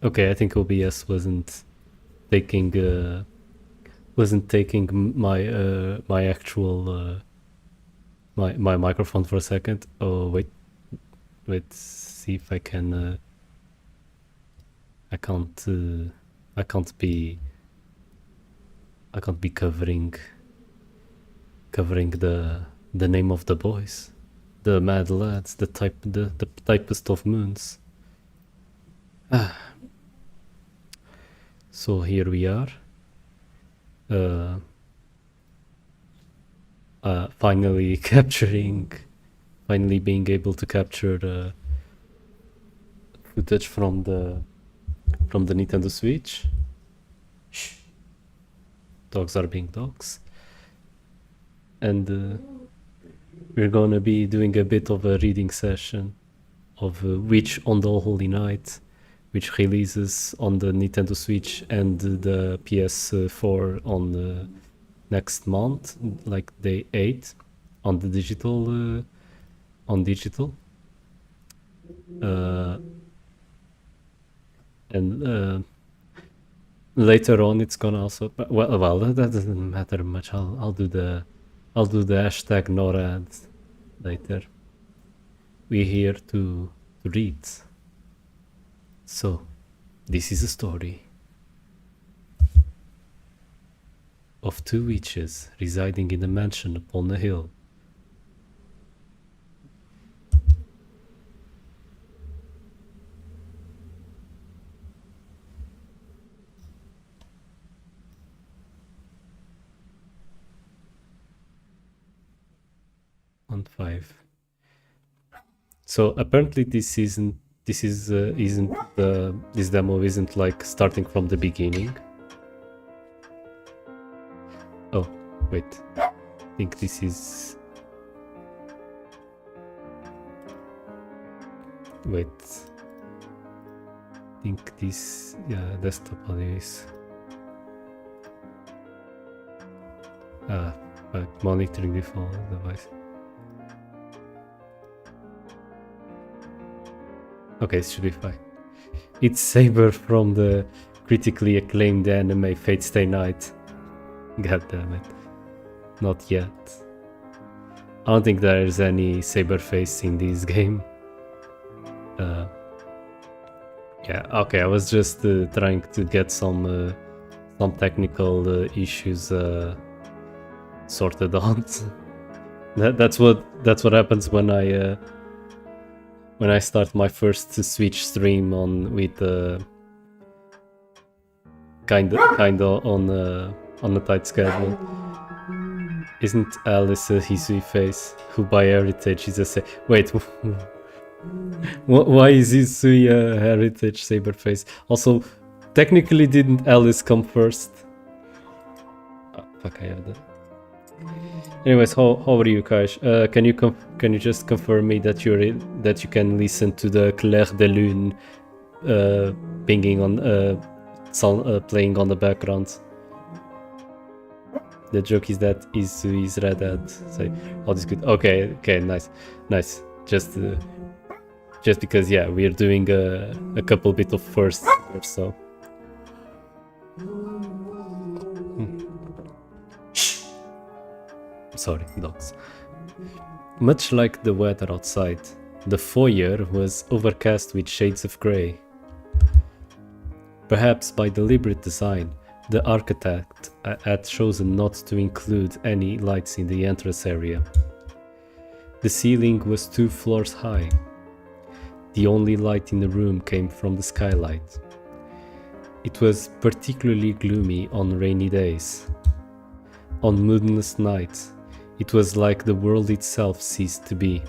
Okay, I think OBS taking wasn't taking my actual my microphone for a second. Oh wait, see if I can. I can't be covering the name of the boys, the mad lads, the typest of moons. So here we are. Finally being able to capture footage from the Nintendo Switch. Shh. Dogs are being dogs. And we're gonna be doing a bit of a reading session of Witch on the Holy Night, which releases on the Nintendo Switch and the PS4 on next month, like day 8, on the digital. And later on, it's gonna also. Well, that doesn't matter much. I'll do the hashtag NORAD later. We're here to read. So, this is a story of two witches residing in a mansion upon a hill. On 5. So apparently this demo isn't like starting from the beginning. Oh, wait. I think this is. Wait. I think this. Yeah, desktop audio is. Monitoring default device. Okay, it should be fine. It's Saber from the critically acclaimed anime Fate Stay Night. God damn it. Not yet. I don't think there's any Saber face in this game. Yeah, okay, I was just trying to get some technical issues sorted out. That's what happens when I start my first Switch stream on with kinda on a tight schedule. Isn't Alice a Hisui face who by heritage is a wait? Why is Hisui a heritage saber face? Also, technically, didn't Alice come first? Oh, fuck, I have that. Anyways, how are you, Kaish? Can you just confirm me that you can listen to the Clair de Lune pinging on playing on the background? The joke is that is red hat. So all is good. Okay, nice. Just because yeah, we're doing a couple bit of firsts here, so. Sorry, dogs. Much like the weather outside, the foyer was overcast with shades of grey. Perhaps by deliberate design, the architect had chosen not to include any lights in the entrance area. The ceiling was 2 floors high. The only light in the room came from the skylight. It was particularly gloomy on rainy days. On moonless nights, it was like the world itself ceased to be.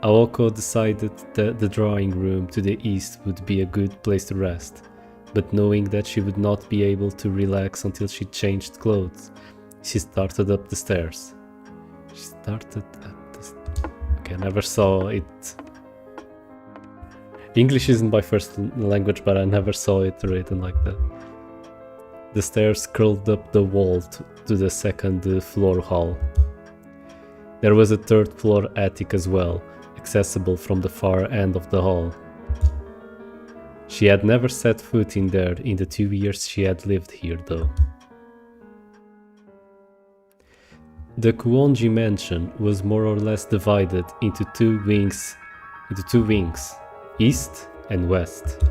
Aoko decided that the drawing room to the east would be a good place to rest, but knowing that she would not be able to relax until she changed clothes, she started up the stairs. Okay, I never saw it. English isn't my first language, but I never saw it written like that. The stairs curled up the wall to the second floor hall. There was a 3rd floor attic as well, accessible from the far end of the hall. She had never set foot in there in the 2 years she had lived here, though. The Kuonji mansion was more or less divided into two wings, east and west.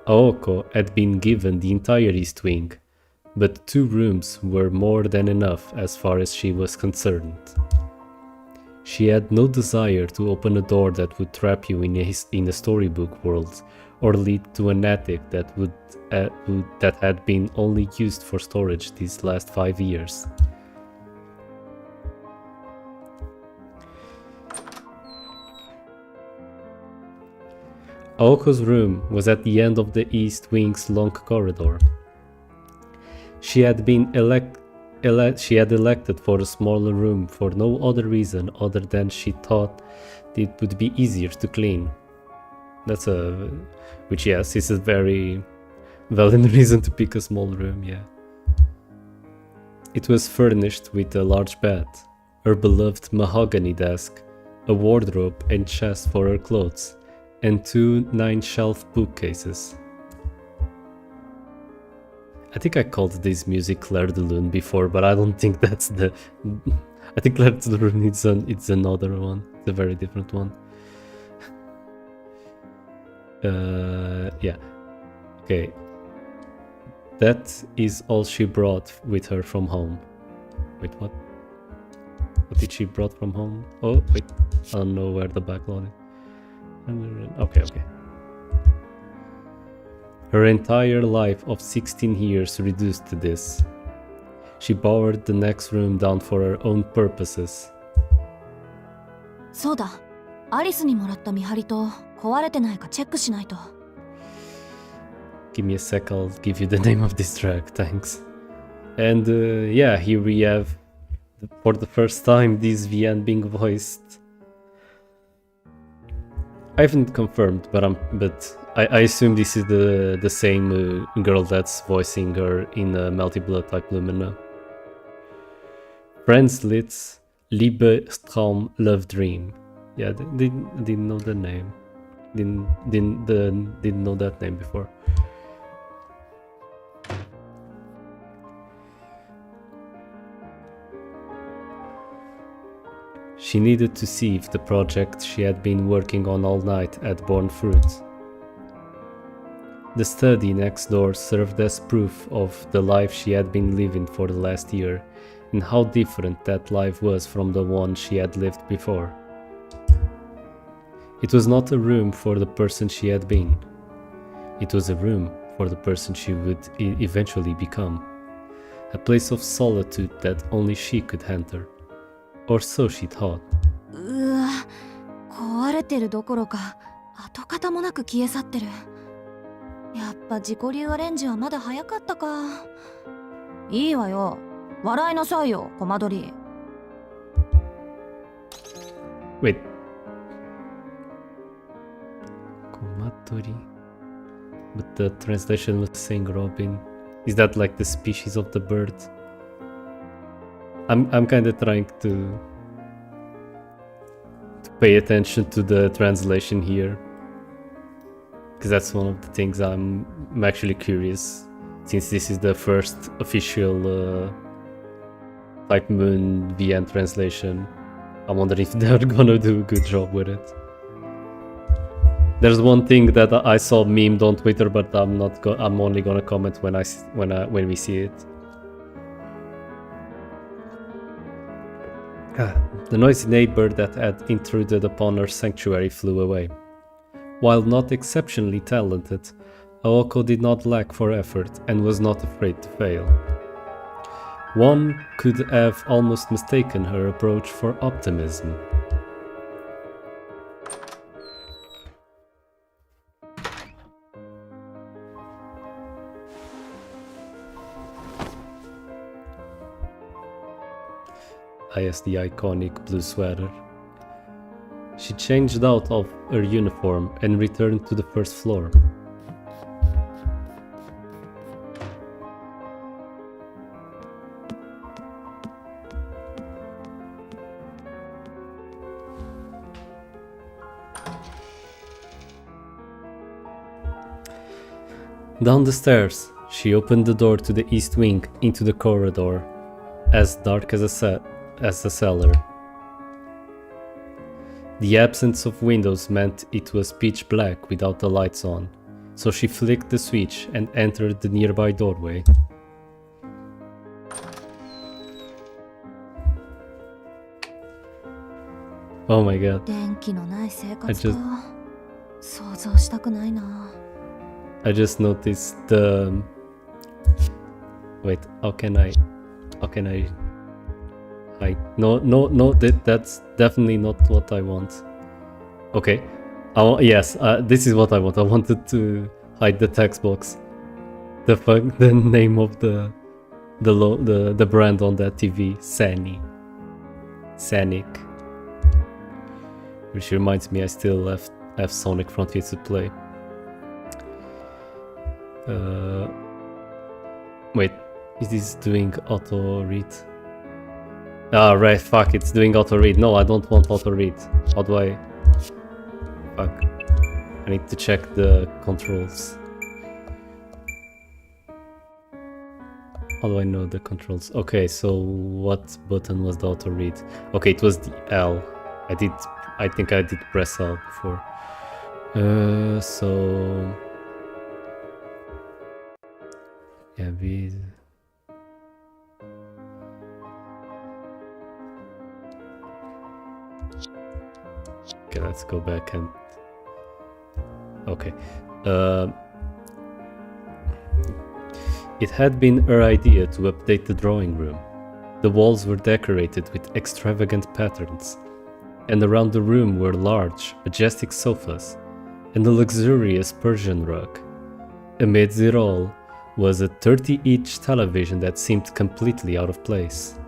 Aoko had been given the entire east wing, but 2 rooms were more than enough as far as she was concerned. She had no desire to open a door that would trap you in a storybook world, or lead to an attic that had been only used for storage these last 5 years. Aoko's room was at the end of the east wing's long corridor. She had elected for a smaller room for no other reason other than she thought it would be easier to clean. Which yes, is a very valid reason to pick a small room, yeah. It was furnished with a large bed, her beloved mahogany desk, a wardrobe and chest for her clothes, and 2 9-shelf bookcases. I think I called this music Claire de Lune before, but I don't think that's the... I think Claire de Lune it's another one. It's a very different one. Yeah. Okay. That is all she brought with her from home. Wait, what? What did she brought from home? Oh, wait. I don't know where the backlog is. Okay. Her entire life of 16 years reduced to this. She borrowed the next room down for her own purposes. そうだ。アリスにもらった見張りと壊れてないかチェックしないと。Give me a sec, I'll give you the name of this track, thanks. And yeah, here we have, for the first time, this Vian being voiced. I haven't confirmed, but I assume this is the same girl that's voicing her in Melty Blood Type Lumina. Friends Litz, Liebe Traum Love Dream. Yeah, didn't know the name. Didn't know that name before. She needed to see if the project she had been working on all night had borne fruit. The study next door served as proof of the life she had been living for the last year, and how different that life was from the one she had lived before. It was not a room for the person she had been. It was a room for the person she would eventually become. A place of solitude that only she could enter. Or so she thought. うわ、壊れてるどころか跡形もなく消え去ってる。やっぱ自己流アレンジはまだ早かったか。いいわよ。笑いなさいよ、コマドリ。Wait. Komatori? But the translation was saying robin. Is that like the species of the bird? I'm kind of trying to pay attention to the translation here, because that's one of the things I'm actually curious, since this is the first official Type Moon VN translation. I wonder if they're gonna do a good job with it. There's one thing that I saw memed on Twitter, but I'm only gonna comment when we see it. The noisy neighbor that had intruded upon her sanctuary flew away. While not exceptionally talented, Aoko did not lack for effort and was not afraid to fail. One could have almost mistaken her approach for optimism. As the iconic blue sweater. She changed out of her uniform and returned to the first floor. Down the stairs, she opened the door to the east wing into the corridor, as dark as a cellar. The absence of windows meant it was pitch black without the lights on, so she flicked the switch and entered the nearby doorway. Oh my god. 電気のない生活 I just- か。想像したくないな。I just noticed the... Wait, how can I hide? No, that's definitely not what I want. Okay. Yes, this is what I want. I wanted to hide the text box. The name of the brand on that TV, Sanic. Which reminds me, I still have Sonic Frontiers to play. Wait, is this doing auto read? Ah, right, fuck, it's doing auto read. No, I don't want auto read. How do I... Fuck. I need to check the controls. How do I know the controls? Okay, so what button was the auto read? Okay, it was the L. I think I did press L before. So... Yeah, Okay, let's go back and... Okay. It had been her idea to update the drawing room. The walls were decorated with extravagant patterns, and around the room were large, majestic sofas and a luxurious Persian rug. Amidst it all was a 30-inch television that seemed completely out of place.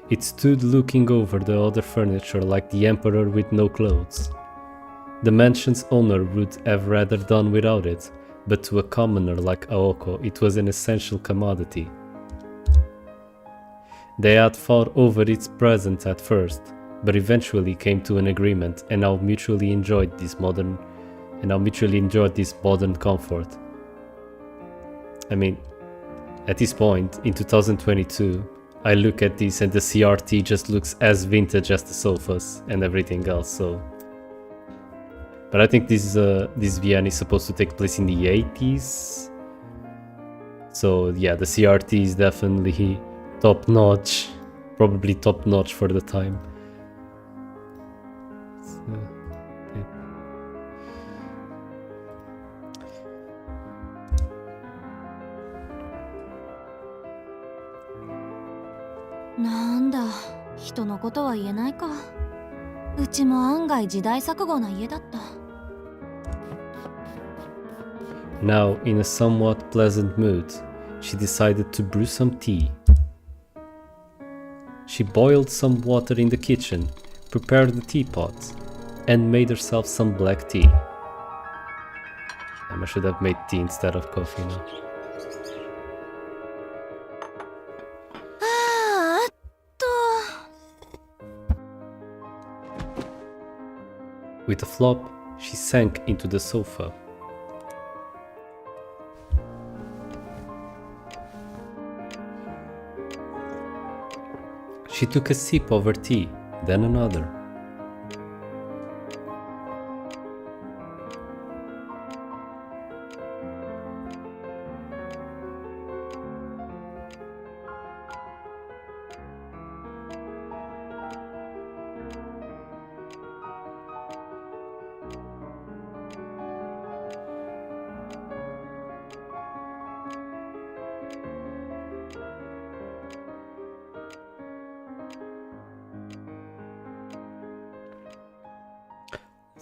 It stood looking over the other furniture like the emperor with no clothes. The mansion's owner would have rather done without it, but to a commoner like Aoko it was an essential commodity. They had fought over its presence at first, but eventually came to an agreement and now mutually enjoyed this modern comfort. I mean, at this point, in 2022, I look at this and the CRT just looks as vintage as the sofas and everything else, so... But I think this VN is supposed to take place in the 80s. So yeah, the CRT is definitely top notch. Probably top notch for the time.なんだ、人のことは言えないか。うちも案外時代錯誤な家だった。Now, in a somewhat pleasant mood, she decided to brew some tea. She boiled some water in the kitchen, prepared the teapot, and made herself some black tea. I should have made tea instead of coffee now. With a flop, she sank into the sofa. She took a sip of her tea, then another.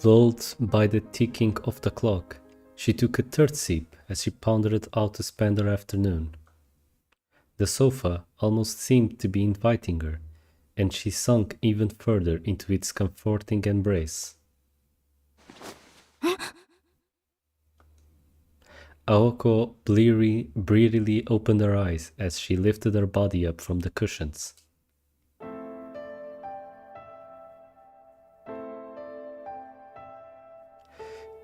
Lulled by the ticking of the clock, she took a third sip as she pondered how to spend her afternoon. The sofa almost seemed to be inviting her, and she sunk even further into its comforting embrace. Aoko blearily opened her eyes as she lifted her body up from the cushions.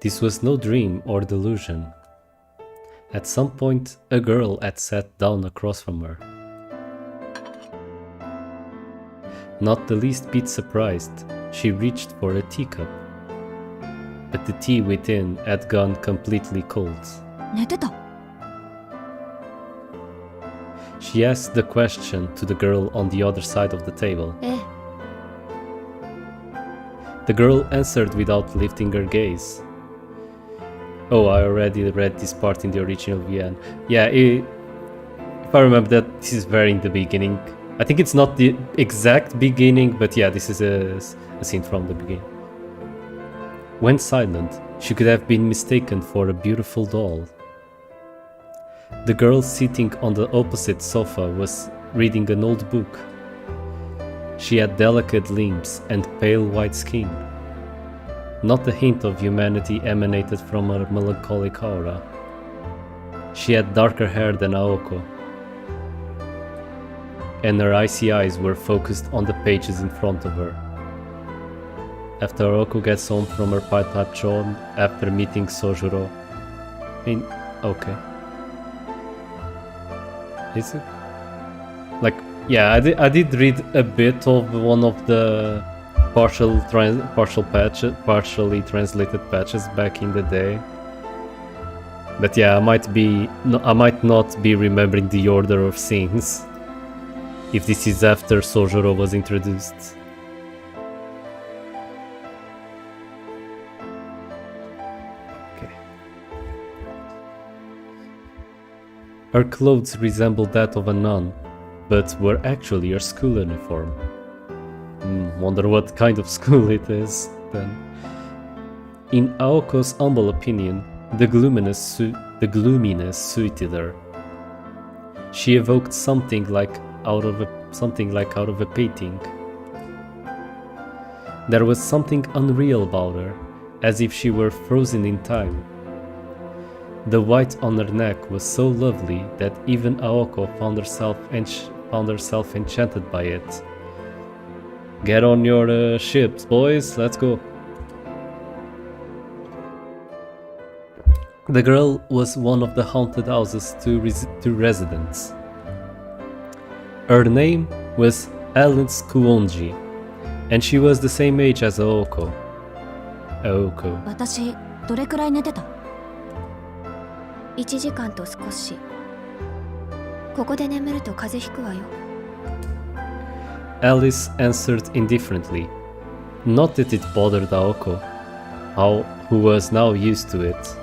This was no dream or delusion. At some point, a girl had sat down across from her. Not the least bit surprised, she reached for a teacup. But the tea within had gone completely cold. 寝てた。 She asked the question to the girl on the other side of the table. ええ。 The girl answered without lifting her gaze. Oh, I already read this part in the original VN. Yeah, if I remember that, this is very in the beginning. I think it's not the exact beginning, but yeah, this is a scene from the beginning. When silent, she could have been mistaken for a beautiful doll. The girl sitting on the opposite sofa was reading an old book. She had delicate limbs and pale white skin. Not a hint of humanity emanated from her melancholic aura. She had darker hair than Aoko, and her icy eyes were focused on the pages in front of her. After Aoko gets home from her part-time job after meeting Sojuro. Okay. Is it? Like, yeah, I did read a bit of one of the partially translated patches back in the day. But yeah, I might not be remembering the order of scenes if this is after Sojuro was introduced. Okay. Her clothes resembled that of a nun, but were actually her school uniform. Wonder what kind of school it is, then. In Aoko's humble opinion, the gloominess suited her. She evoked something like out of a painting. There was something unreal about her, as if she were frozen in time. The white on her neck was so lovely that even Aoko found herself enchanted by it. Get on your ships, boys, let's go. The girl was one of the haunted house's two residents. Her name was Alice Kuonji, and she was the same age as Aoko. 私、どれくらい寝てた？ 1時間と少し。ここで眠ると風邪ひくわよ。 Alice answered indifferently, not that it bothered Aoko, who was now used to it.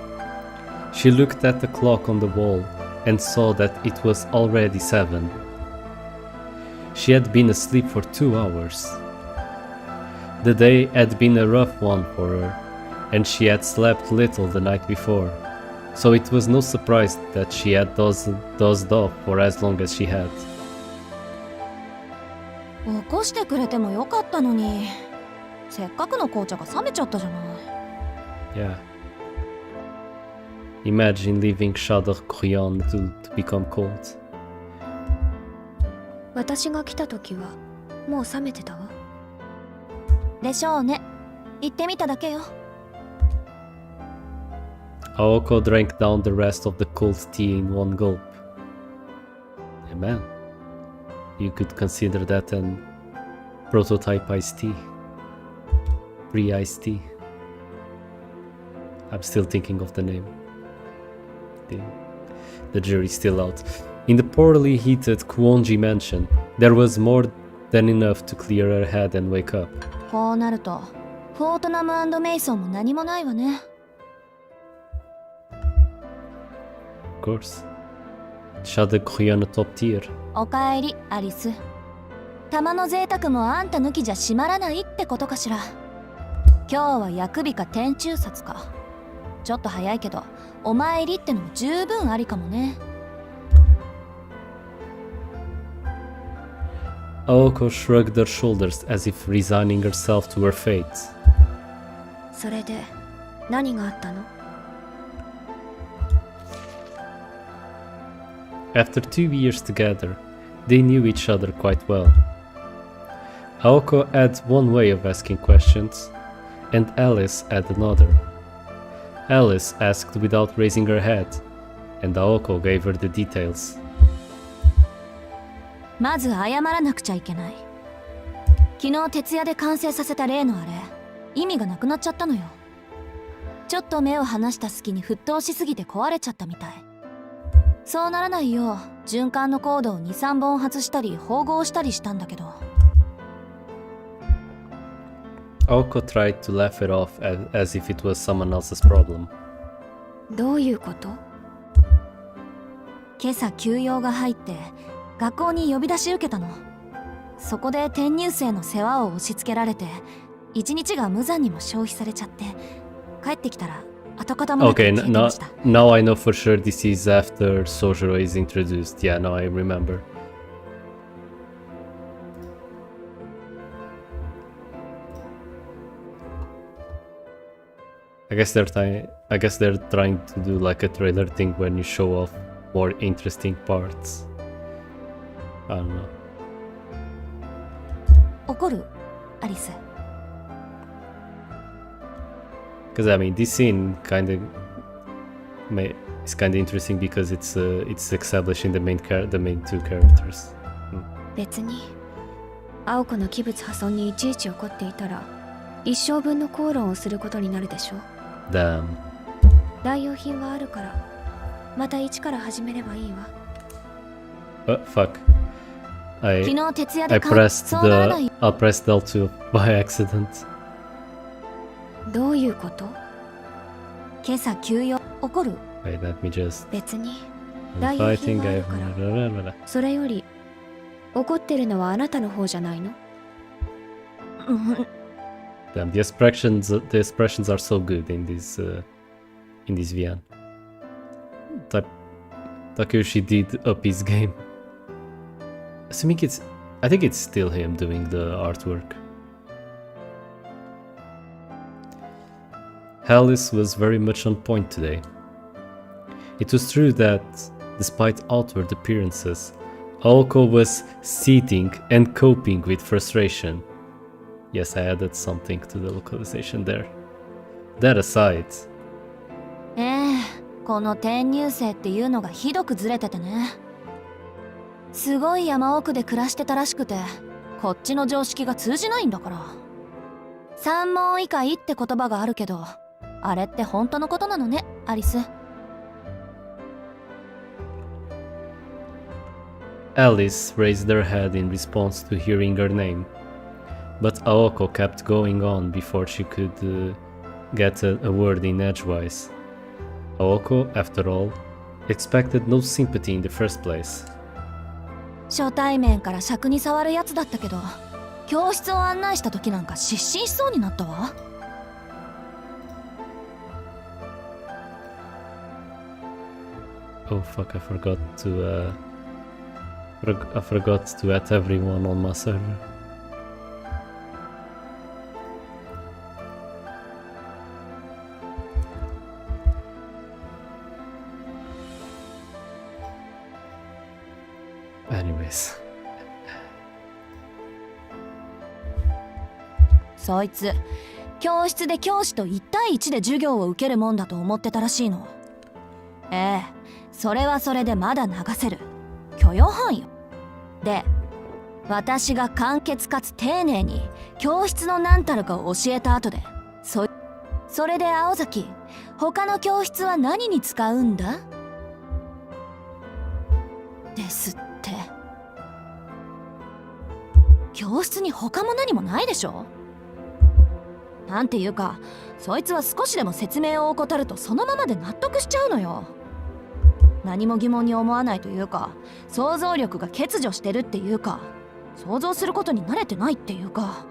She looked at the clock on the wall and saw that it was already 7. She had been asleep for 2 hours. The day had been a rough one for her, and she had slept little the night before, so it was no surprise that she had dozed off for as long as she had. 起こしてくれてもよかったのに、せっかくの紅茶が冷めちゃったじゃない。Yeah. Imagine leaving Shadow Cryon to become cold. 私が来た時はもう冷めてたわ。でしょうね。行ってみただけよ。Aoko drank down the rest of the cold tea in one gulp. Hey man, you could consider that an prototype iced tea. Pre-iced tea. I'm still thinking of the name. The jury's still out. In the poorly heated Kuonji mansion, there was more than enough to clear her head and wake up. こうなると、フォートナム&メイソンも何もないわね。Of course. Shadow Cryon top tier. おかえり、アリス。玉の贅沢もあんた抜きじゃ閉まらないってことかしら。今日は薬日か天中殺か。ちょっと早いけど、お参りってのも十分ありかもね。Aoko shrugged her shoulders as if resigning herself to her fate. それで何があったの？ After 2 years together, they knew each other quite well. Aoko had one way of asking questions, and Alice had another. Alice asked without raising her head, and Aoko gave her the details. まず謝らなくちゃいけない。昨日徹夜で完成させた例のあれ、意味がなくなっちゃったのよ。ちょっと目を離した隙に沸騰しすぎて壊れちゃったみたい。そうならないよう循環のコードを 2,3 本外したり縫合したりしたんだけど。Aoko tried to laugh it off as if it was someone else's problem. どういうこと？今朝休養が入って学校に呼び出し受けたの。そこで転入生の世話を押し付けられて一日が無残にも消費されちゃって、帰ってきたら跡形もなく消えてました。Now I know for sure this is after Sojiro is introduced. Yeah, now I remember. I guess they're trying to do like a trailer thing when you show off more interesting parts. I don't know. 怒る？アリス。Because I mean, this scene is kind of interesting because it's establishing the main two characters. 別に青子の器物破損にいちいち怒っていたら一生分の口論をすることになるでしょ。Damn. 代用品はあるからまた一から始めればいいわ。Fuck. I 昨日徹夜 I で pressed そうならない。 I pressed L2 by accident. どういうこと？今朝休養。怒る？ Wait, let me just. 別に I'm 代用品 fighting. はあるから。それより怒ってるのはあなたの方じゃないの？Damn, the expressions are so good in this VN. Takeyoshi did up his game. I think it's still him doing the artwork. Alice was very much on point today. It was true that, despite outward appearances, Aoko was seething and coping with frustration. Yes, I added something to the localization there. That aside, この転入生っていうのがひどくずれててね。すごい山奥で暮らしてたらしくて、こっちの常識が通じないんだから。三問以下って言葉があるけど、あれって本当のことなのね、アリス。Alice raised her head in response to hearing her name, but Aoko kept going on before she could get a word in edgewise. Aoko, after all, expected no sympathy in the first place. 初対面から尺に触るやつだったけど、教室を案内した時なんか失神しそうになったわ。Oh fuck, I forgot to add everyone on my server. Anyways. そいつ、教室で教師と1対1で授業を受けるもんだと思ってたらしいの。それはそれでまだ流せる。許容範囲よ。で、私が簡潔かつ丁寧に教室の何たるかを教えた後で、それで青崎、他の教室は何に使うんだ？ですって。教室に他も何もないでしょ？なんていうか、そいつは少しでも説明を怠るとそのままで納得しちゃうのよ。何も疑問に思わないというか、想像力が欠如してるっていうか、想像することに慣れてないっていうか。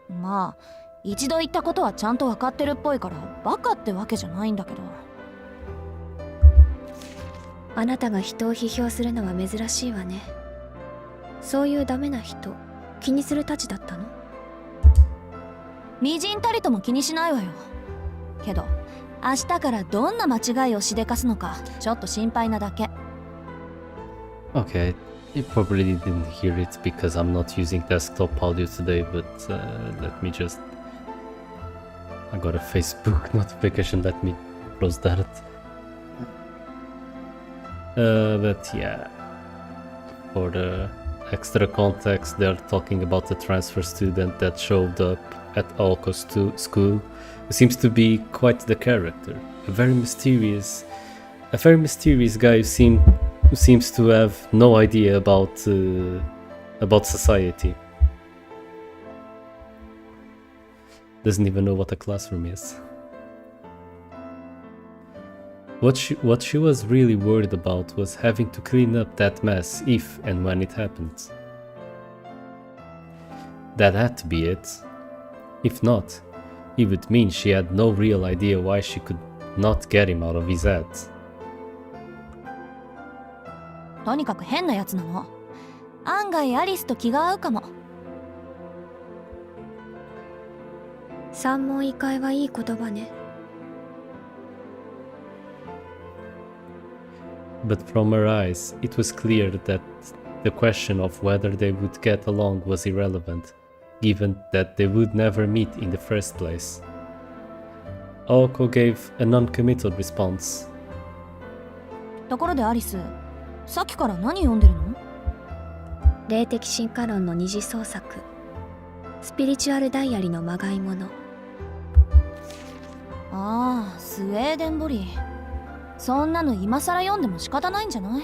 まあ一度言ったことはちゃんと分かってるっぽいからバカってわけじゃないんだけど。あなたが人を批評するのは珍しいわね。そういうダメな人気にするたちだったの？みじんたりとも気にしないわよ。けど明日からどんな間違いをしでかすのかちょっと心配なだけ。 Okay, you probably didn't hear it because I'm not using desktop audio today, but let me just... I got a Facebook notification, let me close that. But yeah, for the extra context, they're talking about the transfer student that showed up at Aoko's school, who seems to be quite the character. A very mysterious guy who seems to have no idea about society. Doesn't even know what a classroom is. What she was really worried about was having to clean up that mess if and when it happened. That had to be it. If not, it would mean she had no real idea why she could not get him out of his head. とにかく変なやつなの。案外アリスと気が合うかも。三問異界はいい言葉ね。But from her eyes, it was clear that the question of whether they would get along was irrelevant, given that they would never meet in the first place. Aoko gave a non-committal response. ところでアリス、さっきから何読んでるの？霊的進化論の二次創作、スピリチュアルダイアリのまがいもの。ああ、スウェーデンボリー。そんなの今更読んでも仕方ないんじゃない？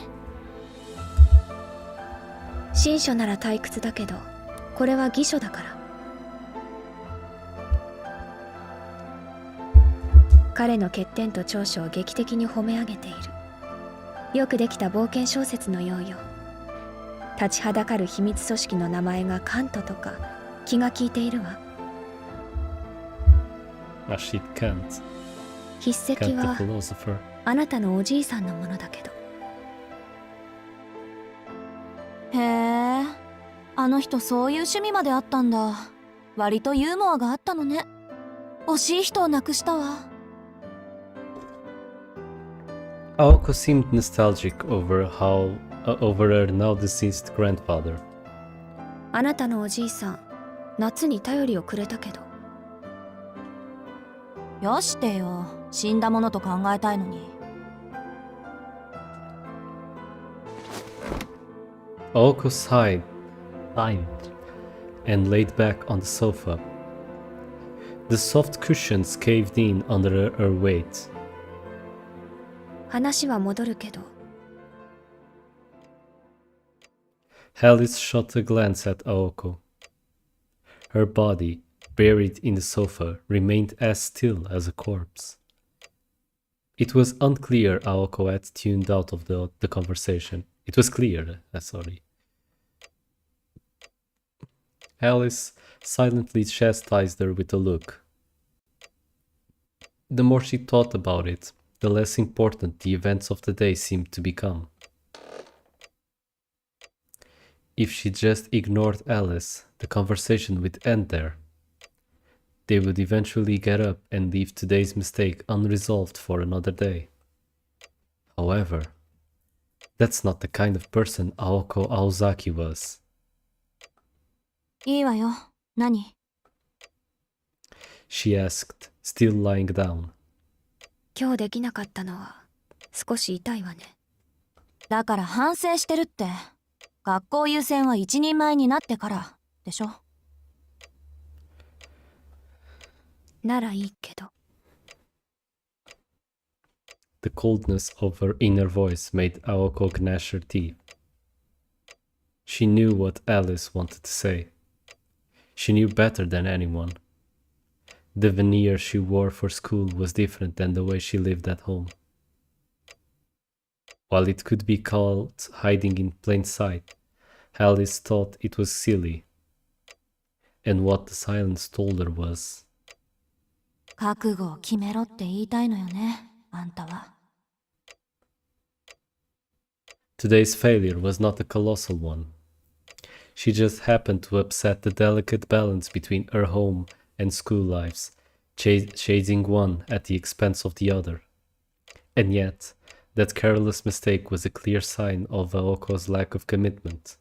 新書なら退屈だけど、これは偽書だから。彼の欠点と長所を劇的に褒め上げている。よくできた冒険小説のようよ。立ちはだかる秘密組織の名前がカントとか気が利いているわ。She can't. 筆跡 Can't the は philosopher. あなたのおじいさんのものだけど。へえ、あの人そういう趣味まであったんだ。割とユーモアがあったのね。惜しい人を亡くしたわ。Aoko seemed nostalgic over her now deceased grandfather. あなたのおじいさん、夏に頼りをくれたけど。よしてよ、死んだものと考えたいのに。Aoko sighed and laid back on the sofa. The soft cushions caved in under her weight. 話は戻るけど。Alice shot a glance at Aoko. Her body, buried in the sofa, remained as still as a corpse. It was unclear Aoko had tuned out of the conversation. It was clear, sorry. Alice silently chastised her with a look. The more she thought about it, the less important the events of the day seemed to become. If she just ignored Alice, the conversation would end there. They would eventually get up and leave today's mistake unresolved for another day. However, that's not the kind of person Aoko Aozaki was. いいわよ。何？ She asked, still lying down. 今日できなかったのは少し痛いわね。だから反省してるって。学校優先は一人前になってからでしょ。ならいいけど。The coldness of her inner voice made Aoko gnash her teeth. She knew what Alice wanted to say. She knew better than anyone. The veneer she wore for school was different than the way she lived at home. While it could be called hiding in plain sight, Alice thought it was silly. And what the silence told her was, 覚悟を決めろって言いたいのよね、あんたは。today's failure was not a colossal one. She just happened to upset the delicate balance between her home and school lives, chasing one at the expense of the other. And yet, that careless mistake was a clear sign of Aoko's lack of commitment.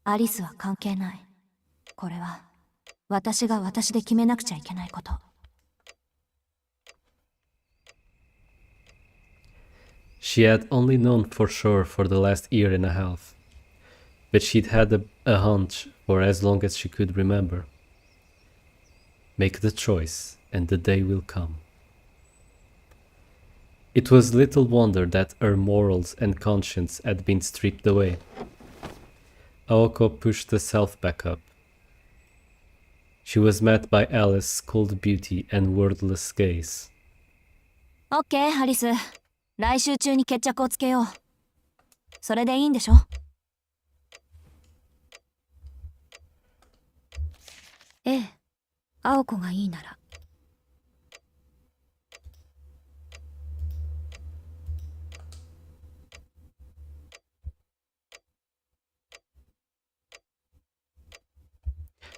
アリスは関係ない。これは私が私で決めなくちゃいけないこと。She had only known for sure for the last year and a half, but she'd had a hunch for as long as she could remember. Make the choice, and the day will come. It was little wonder that her morals and conscience had been stripped away. Aoko pushed the self back up. She was met by Alice's cold beauty and wordless gaze. オッケー、ハリス。来週中に決着をつけよう。それでいいんでしょ？ええ、青子がいいなら。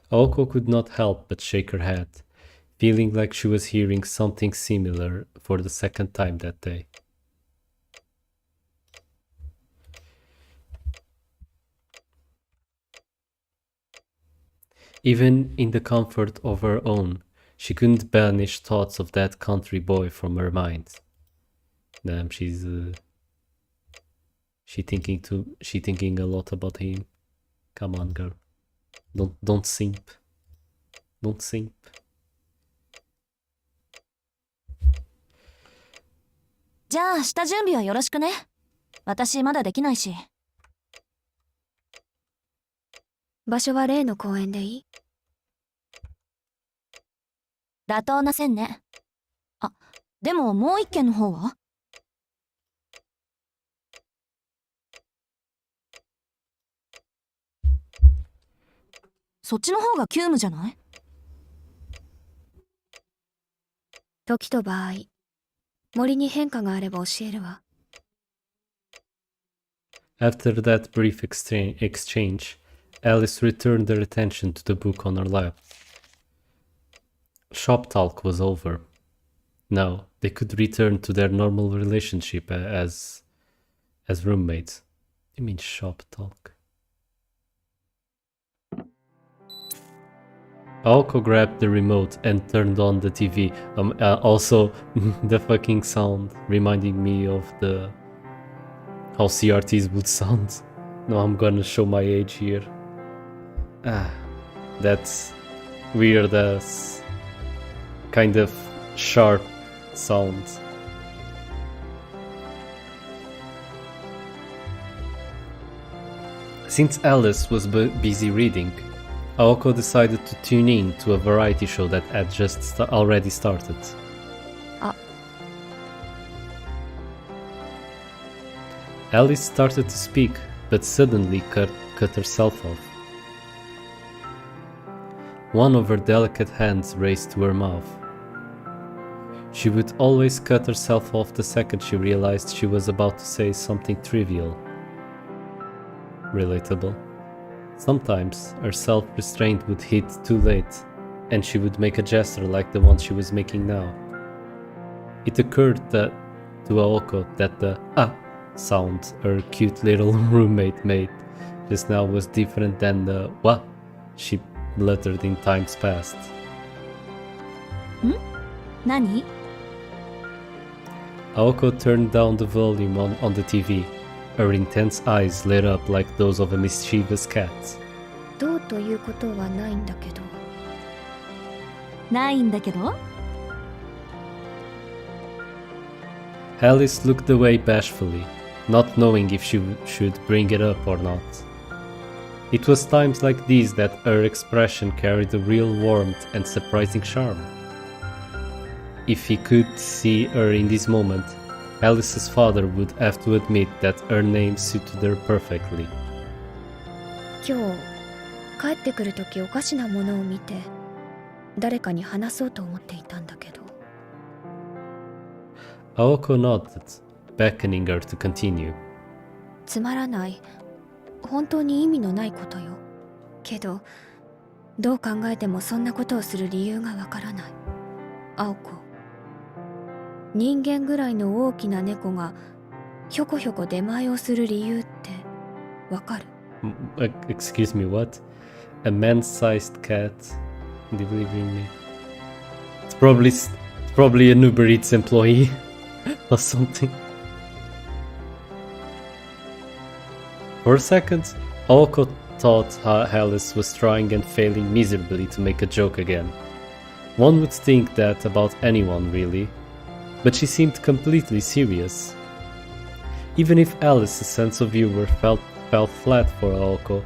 Aoko could not help but shake her head, feeling like she was hearing something similar for the second time that day. Even in the comfort of her own, she couldn't banish thoughts of that country boy from her mind. Damn, she thinking a lot about him. Come on, girl. Don't simp. Don't simp. じゃあ下準備はよろしくね。私まだできないし。場所は例の公園でいい？妥当な線ね。あ、でももう一軒の方は？そっちの方が急務じゃない？時と場合、森に変化があれば教えるわ。After that brief exchange, Alice returned her attention to the book on her lap. Shop talk was over. Now they could return to their normal relationship as roommates. You mean shop talk? Aoko grabbed the remote and turned on the TV. Also, the fucking sound reminding me of how CRTs would sound. No, I'm gonna show my age here. That's weird as kind of sharp sound. Since Alice was busy reading, Aoko decided to tune in to a variety show that had just already started. Alice started to speak, but suddenly cut herself off. One of her delicate hands raised to her mouth. She would always cut herself off the second she realized she was about to say something trivial. Relatable. Sometimes her self-restraint would hit too late, and she would make a gesture like the one she was making now. It occurred to Aoko that the sound her cute little roommate made just now was different than the "wa" she bluttered in times past. 何？ Aoko turned down the volume on the TV. Her intense eyes lit up like those of a mischievous cat. どうということはないんだけど。ないんだけど？ Alice looked away bashfully, not knowing if she should bring it up or not. It was times like these that her expression carried a real warmth and surprising charm. If he could see her in this moment, Alice's father would have to admit that her name suited her perfectly. 今日帰ってくるときおかしなものを見て誰かに話そうと思っていたんだけど。Aoko nodded, beckoning her to continue. つまらない、本当に意味のないことよ。けどどう考えてもそんなことをする理由がわからない。青子、人間ぐらいの大きな猫がひょこひょこ出前をする理由ってわかる？ Excuse me, what? A man-sized cat delivering me. It's probably an Uber Eats employee or something. For a second, Aoko thought Alice was trying and failing miserably to make a joke again. One would think that about anyone, really, but she seemed completely serious. Even if Alice's sense of humor fell flat for Aoko,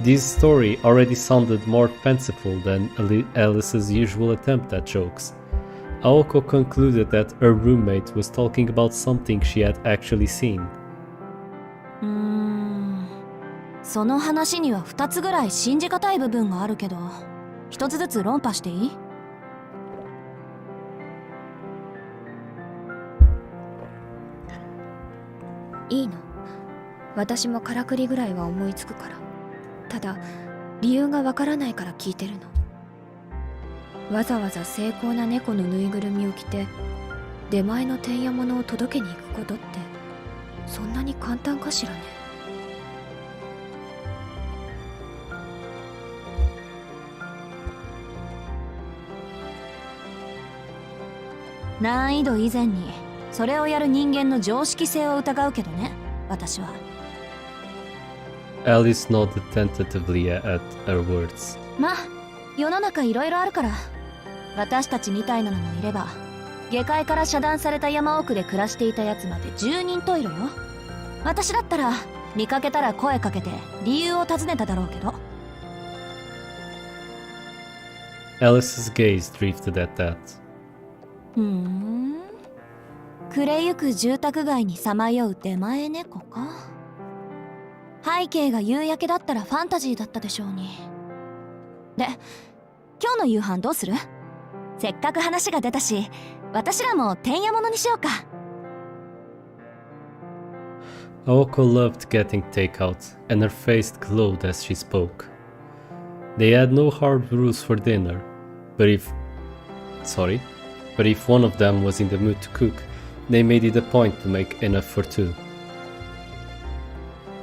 this story already sounded more fanciful than Alice's usual attempt at jokes. Aoko concluded that her roommate was talking about something she had actually seen. その話には2つぐらい信じがたい部分があるけど、1つずつ論破していい？いいの。私もからくりぐらいは思いつくから。ただ理由がわからないから聞いてるの。わざわざ精巧な猫のぬいぐるみを着て出前のてんや物を届けに行くことってそんなに簡単かしらね。難易度以前にそれをやる人間の常識性を疑うけどね、私は。Alice nodded tentatively at her words. まあ世の中いろいろあるから、私たちみたいなのもいれば、下界から遮断された山奥で暮らしていたやつまで10人十色よ。私だったら見かけたら声かけて理由を尋ねただろうけど。Alice's gaze drifted at that. 暮れゆく住宅街にさまよう出前猫か。背景が夕焼けだったらファンタジーだったでしょうに。で、今日の夕飯どうする？せっかく話が出たし、私らもてんやものにしようか。Aoko loved getting takeout, and her face glowed as she spoke. They had no hard rules for dinner, but if one of them was in the mood to cook, they made it a point to make enough for two.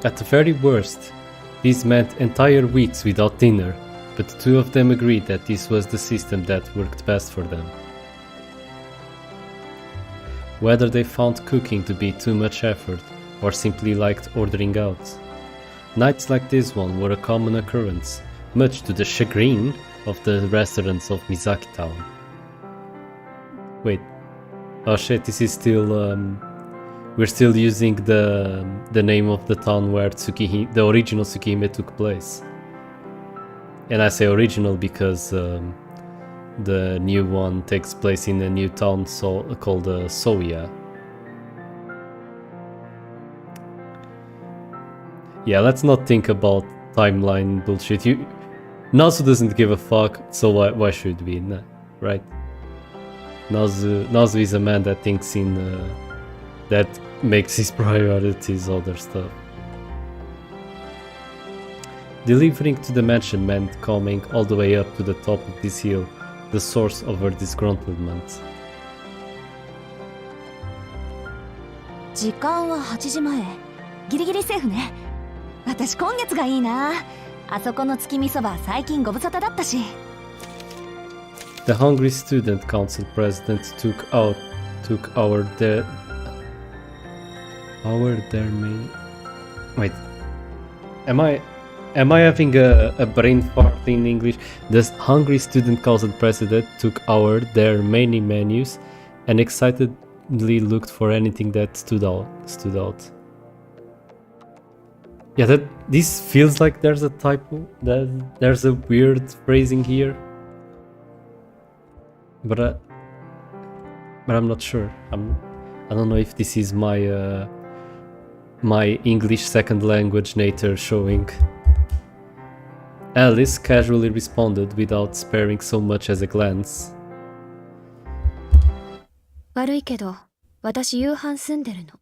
At the very worst, this meant entire weeks without dinner, but the two of them agreed that this was the system that worked best for them. Whether they found cooking to be too much effort, or simply liked ordering out, nights like this one were a common occurrence, much to the chagrin of the residents of Mizaki Town. Wait, oh shit, this is still, we're still using the name of the town where the original Tsukihime took place. And I say original because the new one takes place in a new town called Soya. Yeah, let's not think about timeline bullshit. Nazu doesn't give a fuck, so why should we, right? Nazu is a man that thinks in that makes his priorities other stuff. Delivering to the mansion meant coming all the way up to the top of this hill, the source of her disgruntlement. 時間は8時前。ギリギリセーフね。私今月がいいな。あそこの月見そば最近ご無沙汰だったし。The Hungry Student Council President took our Wait, am I having a brain fart in English? The Hungry Student Council President took their many menus and excitedly looked for anything that stood out. Yeah, this feels like there's a typo. There's a weird phrasing here. But I'm not sure. I don't know if this is my my English second language nature showing. Alice casually responded without sparing so much as a glance. 悪いけど、私夕飯済んでるの。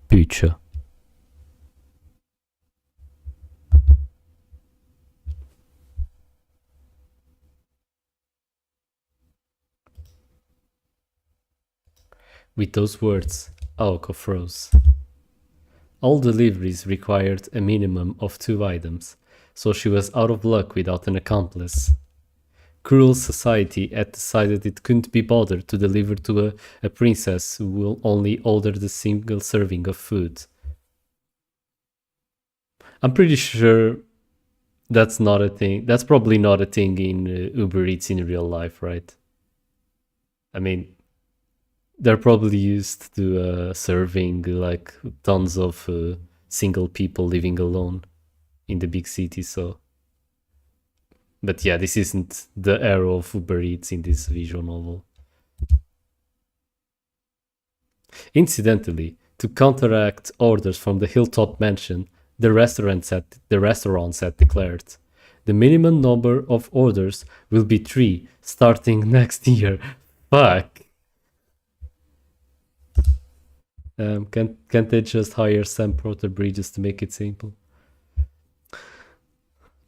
Future. With those words, Aoko froze. All deliveries required a minimum of 2 items, so she was out of luck without an accomplice. cruel society had decided it couldn't be bothered to deliver to a princess who will only order the single serving of food. I'm pretty sure that's not a thing. That's probably not a thing in Uber Eats in real life, right? I mean, they're probably used to serving like tons of single people living alone in the big city, so. But yeah, this isn't the era of Uber Eats in this visual novel. Incidentally, to counteract orders from the Hilltop Mansion, the restaurants had declared, the minimum number of orders will be 3 starting next year. Fuck. Can't they just hire Sam Porter-Bridges to make it simple?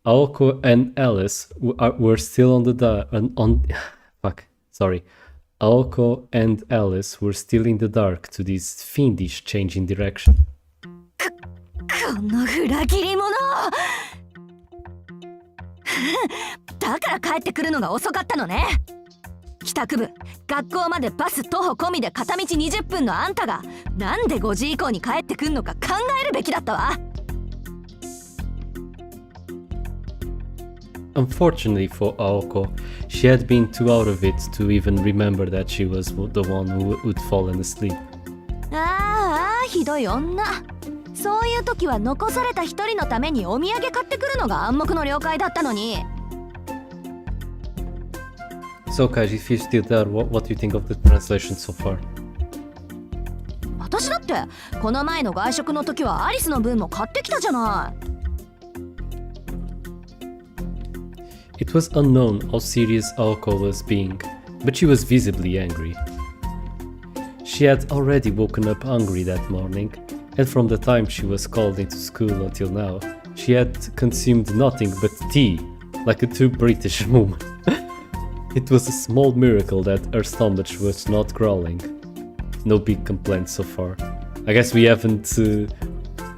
Aoko and Alice were still on the Aoko and Alice were still in the dark to this fiendish change in direction. この裏切り者だから帰ってくるのが遅かったのね。帰宅部、学校までバス徒歩込みで片道20分のあんたがなんで5時以降に帰ってくんのか考えるべきだったわ。Unfortunately for Aoko, she had been too out of it to even remember that she was the one who would fallen asleep. ああ、ひどい女。そういう時は残された一人のためにお土産買ってくるのが暗黙の了解だったのに。So, Kaji, if you're still there, what do you think of the translation so far? 私だってこの前の外食の時はアリスの分も買ってきたじゃない。It was unknown how serious Aoko was being, but she was visibly angry. She had already woken up hungry that morning, and from the time she was called into school until now, she had consumed nothing but tea, like a true British woman. It was a small miracle that her stomach was not growling. No big complaints so far. I guess we haven't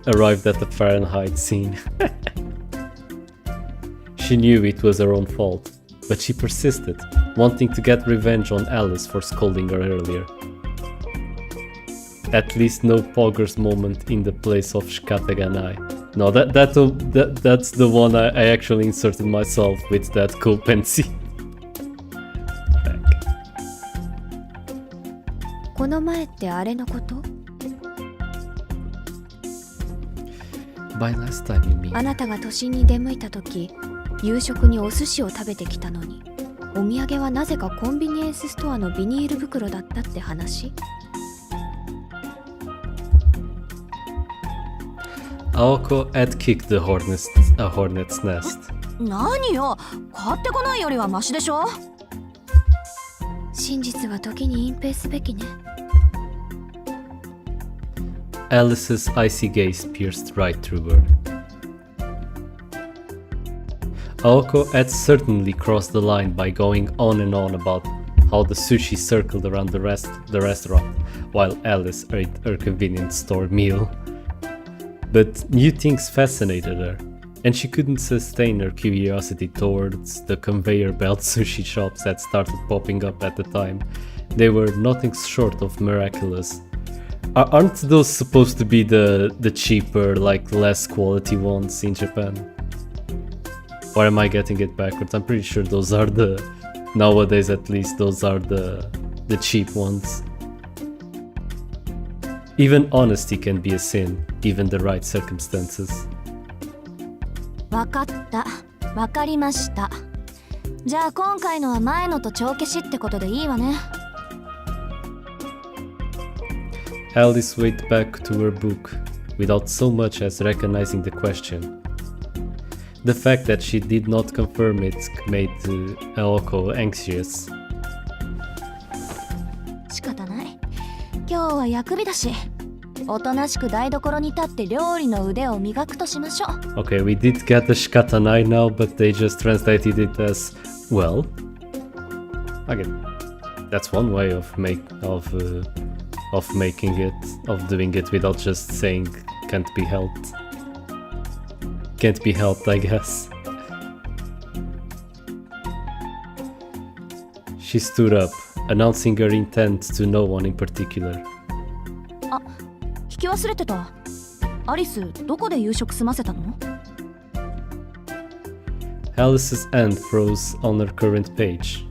arrived at the Fahrenheit scene. She knew it was her own fault, but she persisted, wanting to get revenge on Alice for scolding her earlier. At least no poggers moment in the place of Shikataganai. No, that's the one I actually inserted myself with that cool pencil. この前ってあれのこと？ By last time you mean? あなたが都心に出向いた時、夕食にお寿司を食べてきたのに、お土産はなぜかコンビニエンスストアのビニール袋だったって話Aoko had kicked a hornet's nest. 何よ、買ってこないよりはマシでしょ。真実は時に隠蔽すべきね。Alice's icy gaze pierced right through her. Aoko had certainly crossed the line by going on and on about how the sushi circled around the restaurant while Alice ate her convenience store meal. But new things fascinated her, and she couldn't sustain her curiosity towards the conveyor belt sushi shops that started popping up at the time. They were nothing short of miraculous. Aren't those supposed to be the cheaper, like less quality ones in Japan? Or am I getting it backwards? I'm pretty sure those are nowadays at least, those are the cheap ones. Even honesty can be a sin, given the right circumstances. わかった、わかりました。じゃあ今回のは前のと帳消しってことでいいわね。Alice went back to her book, without so much as recognizing the question. The fact that she did not confirm it made Aoko anxious. 仕方ない。今日は薬日だし、おとなしく台所に立って料理の腕を磨くとしましょう。Okay, we did get the shikatanai now, but they just translated it as well. Okay, that's one way of doing it without just saying can't be helped. Can't be helped, I guess. She stood up, announcing her intent to no one in particular. 聞き忘れてた。アリス、どこで夕食済ませたの？ Alice's hand froze on her current page.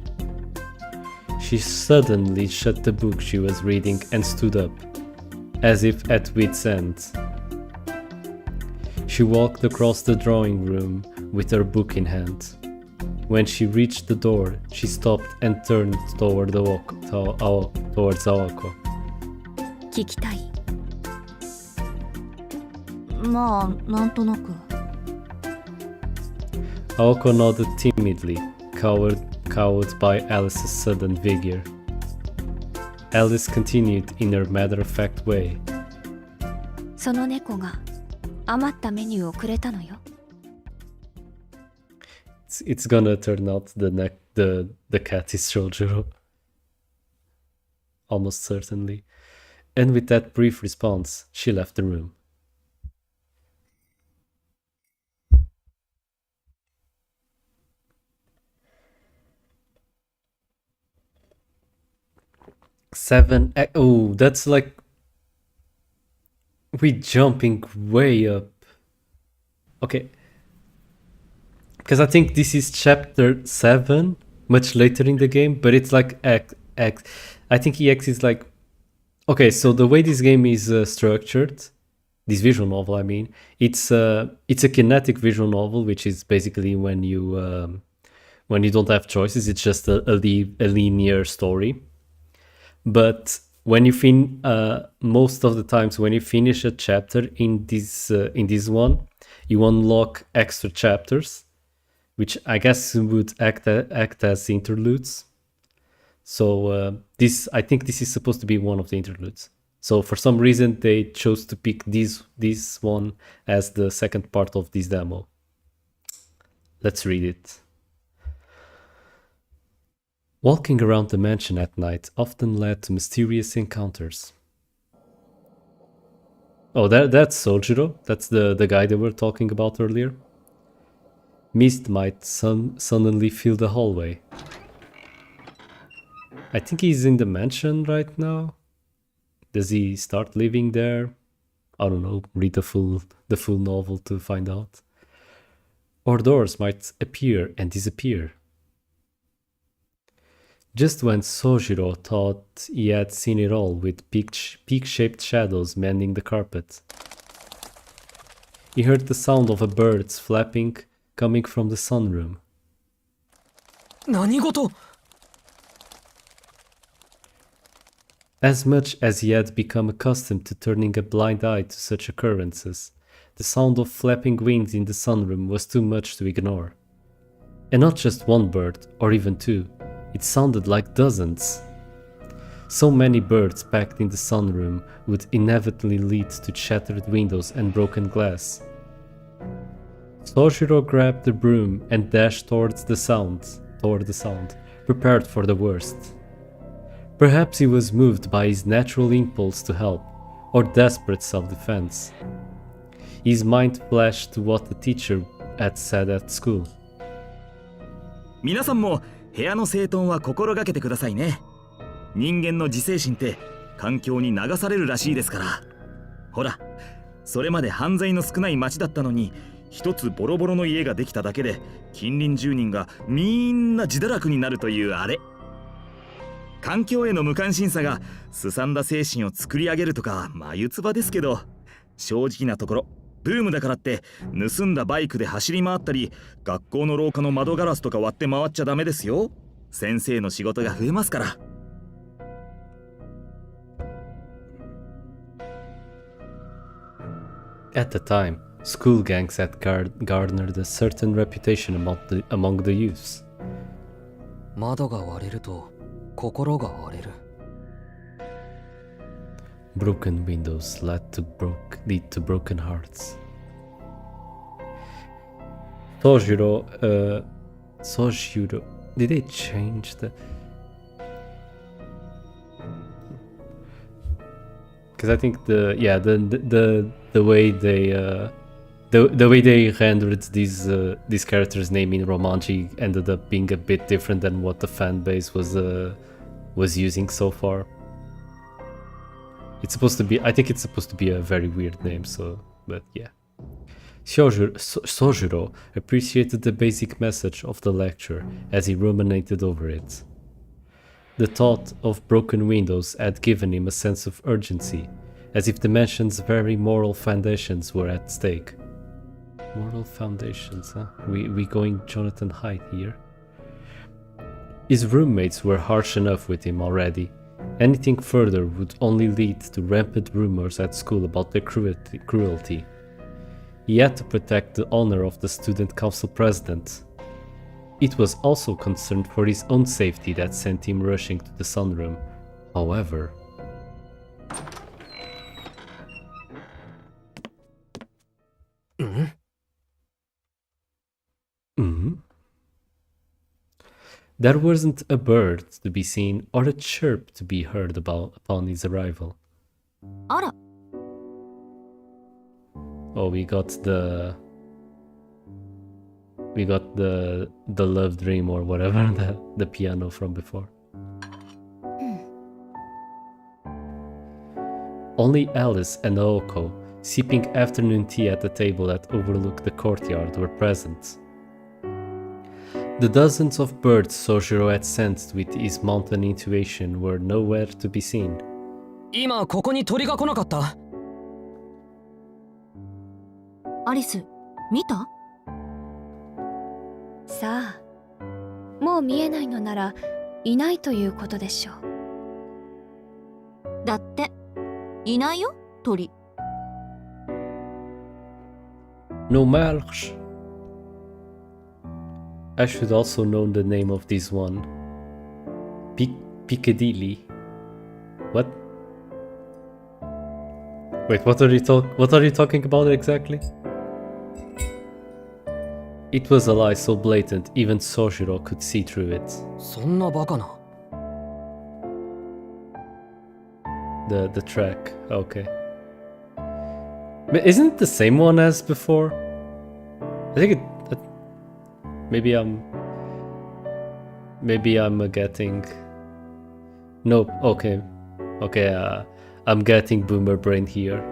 She suddenly shut the book she was reading and stood up, as if at wit's end. She walked across the drawing room with her book in hand. When she reached the door, she stopped and turned towards Awako. 聞きたい。まあ、なんとなく。Awako nodded timidly, cowed by Alice's sudden vigor. Alice continued in her matter-of-fact way. その猫が余ったメニューをくれたのよ。It's gonna turn out the cat is Shojuro. Almost certainly. And with that brief response, she left the room. Oh, that's like we jumping way up. Okay. Because I think this is chapter 7, much later in the game, but it's like X. I think EX is like... Okay, so the way this game is structured, this visual novel, I mean, it's a kinetic visual novel, which is basically when you don't have choices, it's just a linear story. But when you most of the times when you finish a chapter in this one, you unlock extra chapters, which I guess would act as interludes. So I think this is supposed to be one of the interludes. So for some reason they chose to pick this one as the second part of this demo. Let's read it. Walking around the mansion at night often led to mysterious encounters. Oh, that's Sojiro. That's the guy they were talking about earlier. Mist might suddenly fill the hallway. I think he's in the mansion right now. Does he start living there? I don't know. Read the full novel to find out. Or doors might appear and disappear. Just when Sojiro thought he had seen it all with peak-shaped shadows mending the carpet, he heard the sound of a bird's flapping coming from the sunroom. 何事? As much as he had become accustomed to turning a blind eye to such occurrences, the sound of flapping wings in the sunroom was too much to ignore. And not just one bird, or even two. It sounded like dozens. So many birds packed in the sunroom would inevitably lead to shattered windows and broken glass. Sojiro grabbed the broom and dashed toward the sound, prepared for the worst. Perhaps he was moved by his natural impulse to help, or desperate self-defense. His mind flashed to what the teacher had said at school. 皆さんも部屋の整頓は心がけてくださいね。人間の自制心って環境に流されるらしいですから。ほら、それまで犯罪の少ない町だったのに、一つボロボロの家ができただけで近隣住人がみんな自堕落になるというあれ。環境への無関心さがすさんだ精神を作り上げるとか眉唾ですけど、正直なところブームだからって盗んだバイクで走り回ったり、学校の廊下の窓ガラスとか割って回っちゃダメですよ。先生の仕事が増えますから。At the time, school gangs had garnered a certain reputation among the youths. 窓が割れると心が割れる。Broken windows lead to broken hearts. Sojiro, did they change the... Because I think the way they the way they rendered these characters' name in Romanji ended up being a bit different than what the fan base was using so far. It's supposed to be, I think it's supposed to be a very weird name, so, but yeah. Sojiro appreciated the basic message of the lecture as he ruminated over it. The thought of broken windows had given him a sense of urgency, as if the mansion's very moral foundations were at stake. Moral foundations, huh? We going Jonathan Haidt here. His roommates were harsh enough with him already. Anything further would only lead to rampant rumors at school about their cruelty. He had to protect the honor of the student council president. It was also concerned for his own safety that sent him rushing to the sunroom. However... There wasn't a bird to be seen or a chirp to be heard upon his arrival. あら、 Oh, we got the Love Dream or whatever, the piano from before. Only Alice and Naoko, sipping afternoon tea at the table that overlooked the courtyard, were present. The dozens of birds Sojiro had sensed with his mountain intuition were nowhere to be seen. 今ここに鳥が来なかった？アリス、見た？さあ、もう見えないのならいないということでしょう。だって、いないよ、鳥。No marche. I should also know the name of this one. Piccadilly. What? Wait, what are you talking about exactly? It was a lie so blatant, even Sojiro could see through it. そんなバカな。The track, okay. But isn't it the same one as before? I think maybe I'm getting... Nope, okay. I'm getting boomer brain here.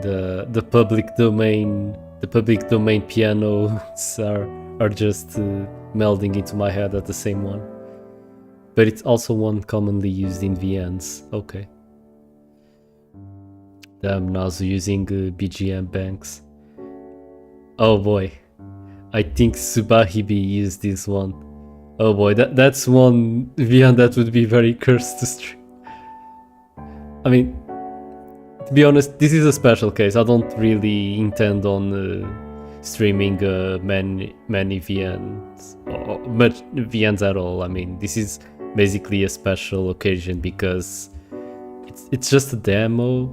The public domain pianos are just melding into my head at the same one. But it's also one commonly used in VNs. Okay. I'm also using BGM banks. Oh boy. I think Subahibi used this one. Oh boy, that's one VN that would be very cursed to stream. I mean, to be honest, this is a special case. I don't really intend on streaming many VNs, or much VNs at all. I mean, this is basically a special occasion because it's just a demo.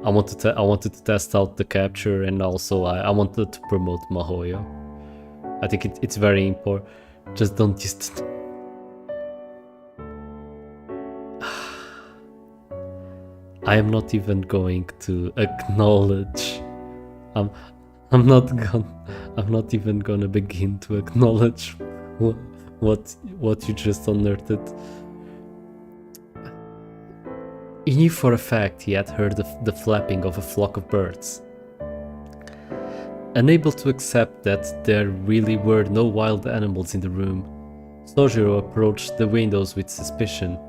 I wanted to test out the capture, and also I wanted to promote Mahoyo. I think it's very important. Just don't use it. I am not even going to acknowledge. I'm not even gonna begin to acknowledge what you just unearthed. He knew for a fact he had heard the flapping of a flock of birds. Unable to accept that there really were no wild animals in the room, Sojiro approached the windows with suspicion.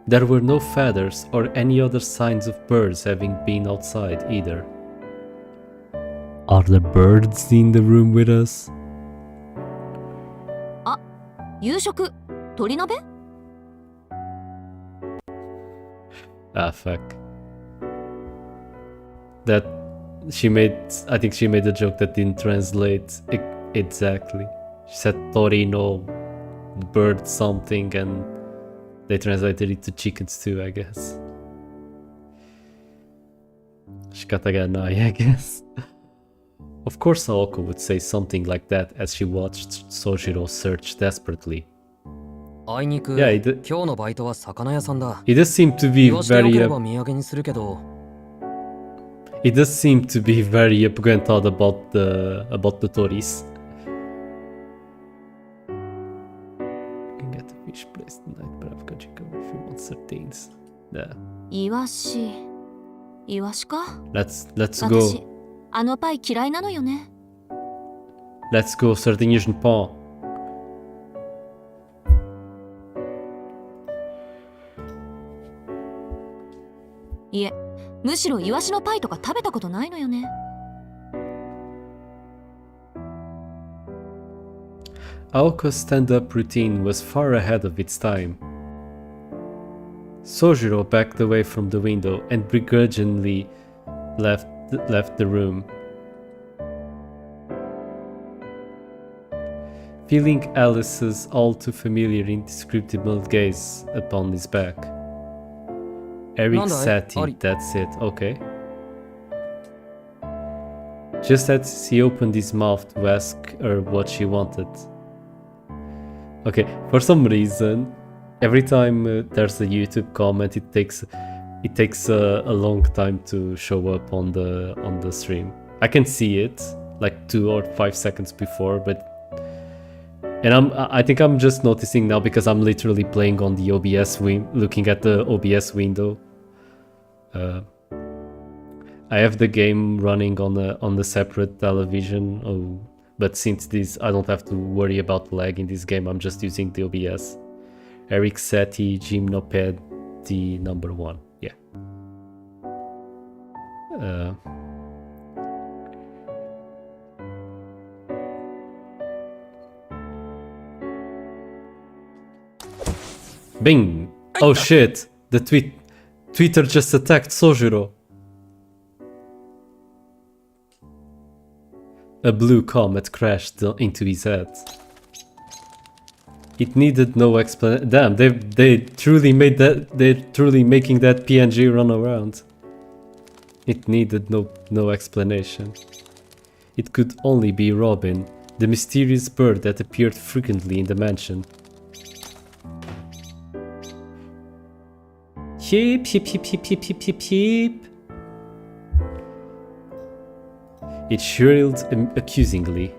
There were no feathers or any other signs of birds having been outside either. Are there birds in the room with us? あ、夕食、鳥鍋？ Ah, fuck. I think she made a joke that didn't translate exactly. She said Torino, bird something, and they translated it to chickens too, I guess. Shikataganai, I guess. Of course Naoko would say something like that as she watched Sojiro search desperately. あいにく、 Yeah, 今日のバイトは魚屋さんだ。 he does seem to be 言わしてよ very... ければ土産にするけど。It does seem to be very apugentado about the tories. You can get the fish placed tonight, but I've got you covered if you want sardines. Yeah. イワシ。イワシか Let's 私 go. あのパイ嫌いなのよね。 Let's go, sardinhas no pão. いえ、むしろイワシのパイとか食べたことないのよね。Aoko's stand-up routine was far ahead of its time. Sojiro backed away from the window and begrudgingly left the room. Feeling Alice's all too familiar indescribable gaze upon his back. Eric Satie, that's it, okay. Just as he opened his mouth to ask her what she wanted. Okay, for some reason, every time there's a YouTube comment, it takes a long time to show up on the stream. I can see it like 2 or 5 seconds before, but I think I'm just noticing now because I'm literally playing on the OBS looking at the OBS window. I have the game running on the separate television. But since this, I don't have to worry about lag in this game. I'm just using the OBS. Eric Satie, Gymnoped, the number 1. Yeah. Bing! Oh shit! The Twitter just attacked Sojiro. A blue comet crashed into his head. It needed no explanation. Damn, they truly made that. They're truly making that PNG run around. It needed no explanation. It could only be Robin, the mysterious bird that appeared frequently in the mansion. Heep, heep, heep, heep, heep, heep, heep, heep. It shrilled accusingly.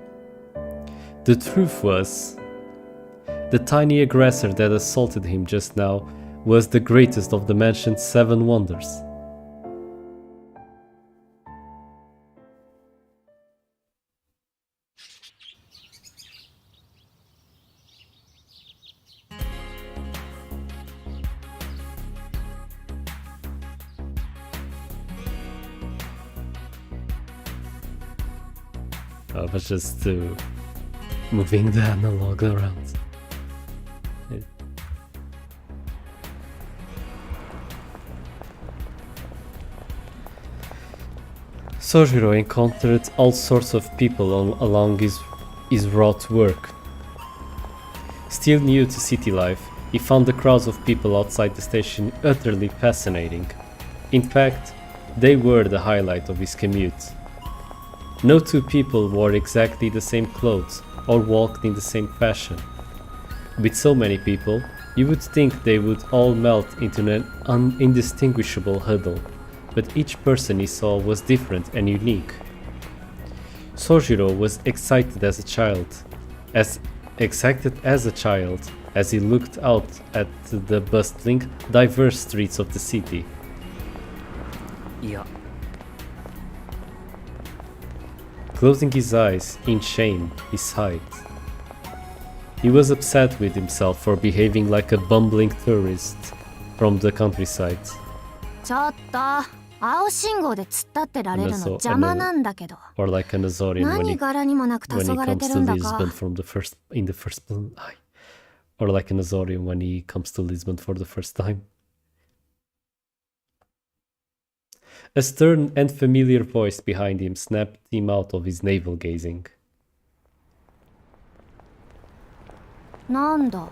The truth was, the tiny aggressor that assaulted him just now was the greatest of the mansion's 7 wonders. I was just moving the analog around. Sojiro encountered all sorts of people along his route work. Still new to city life, he found the crowds of people outside the station utterly fascinating. In fact, they were the highlight of his commute. No two people wore exactly the same clothes or walked in the same fashion. With so many people, you would think they would all melt into an indistinguishable huddle, but each person he saw was different and unique. Sojiro was excited as a child, as he looked out at the bustling, diverse streets of the city. Yeah. Closing his eyes in shame, he sighed. He was upset with himself for behaving like a bumbling tourist from the countryside. ちょっと青信号で突っ立ってられるの邪魔なんだけど。 Or like an Azorian when 何 he 柄にもなく黄 when he 昏れ comes て to るんだ Lisbon か。 from the first in the first or like an Azorian when he comes to Lisbon for the first time. A stern and familiar voice behind him snapped him out of his navel gazing. なんだ、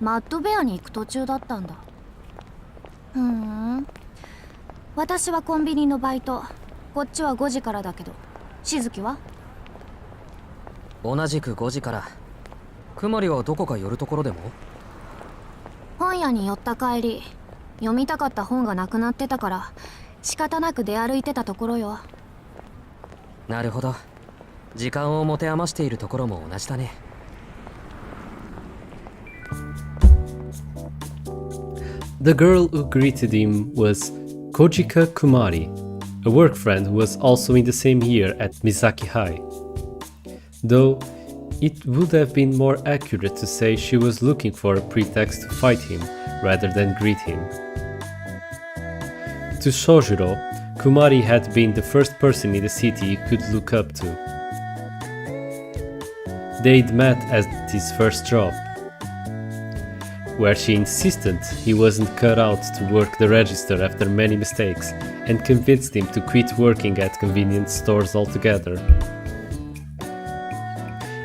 マッドベアに行く途中だったんだ。ふん。私はコンビニのバイト。こっちは5時からだけど。しずきは？同じく5時から。くまりはどこか寄るところでも？本屋に寄った帰り、読みたかった本がなくなってたから、仕方なく出歩いてたところよ。なるほど。時間を持て余しているところも同じだね。The girl who greeted him was Kojika Kumari, a work friend who was also in the same year at Misaki High. Though it would have been more accurate to say she was looking for a pretext to fight him rather than greet him. To Sojiro, Kumari had been the first person in the city he could look up to. They'd met at his first job, where she insisted he wasn't cut out to work the register after many mistakes and convinced him to quit working at convenience stores altogether.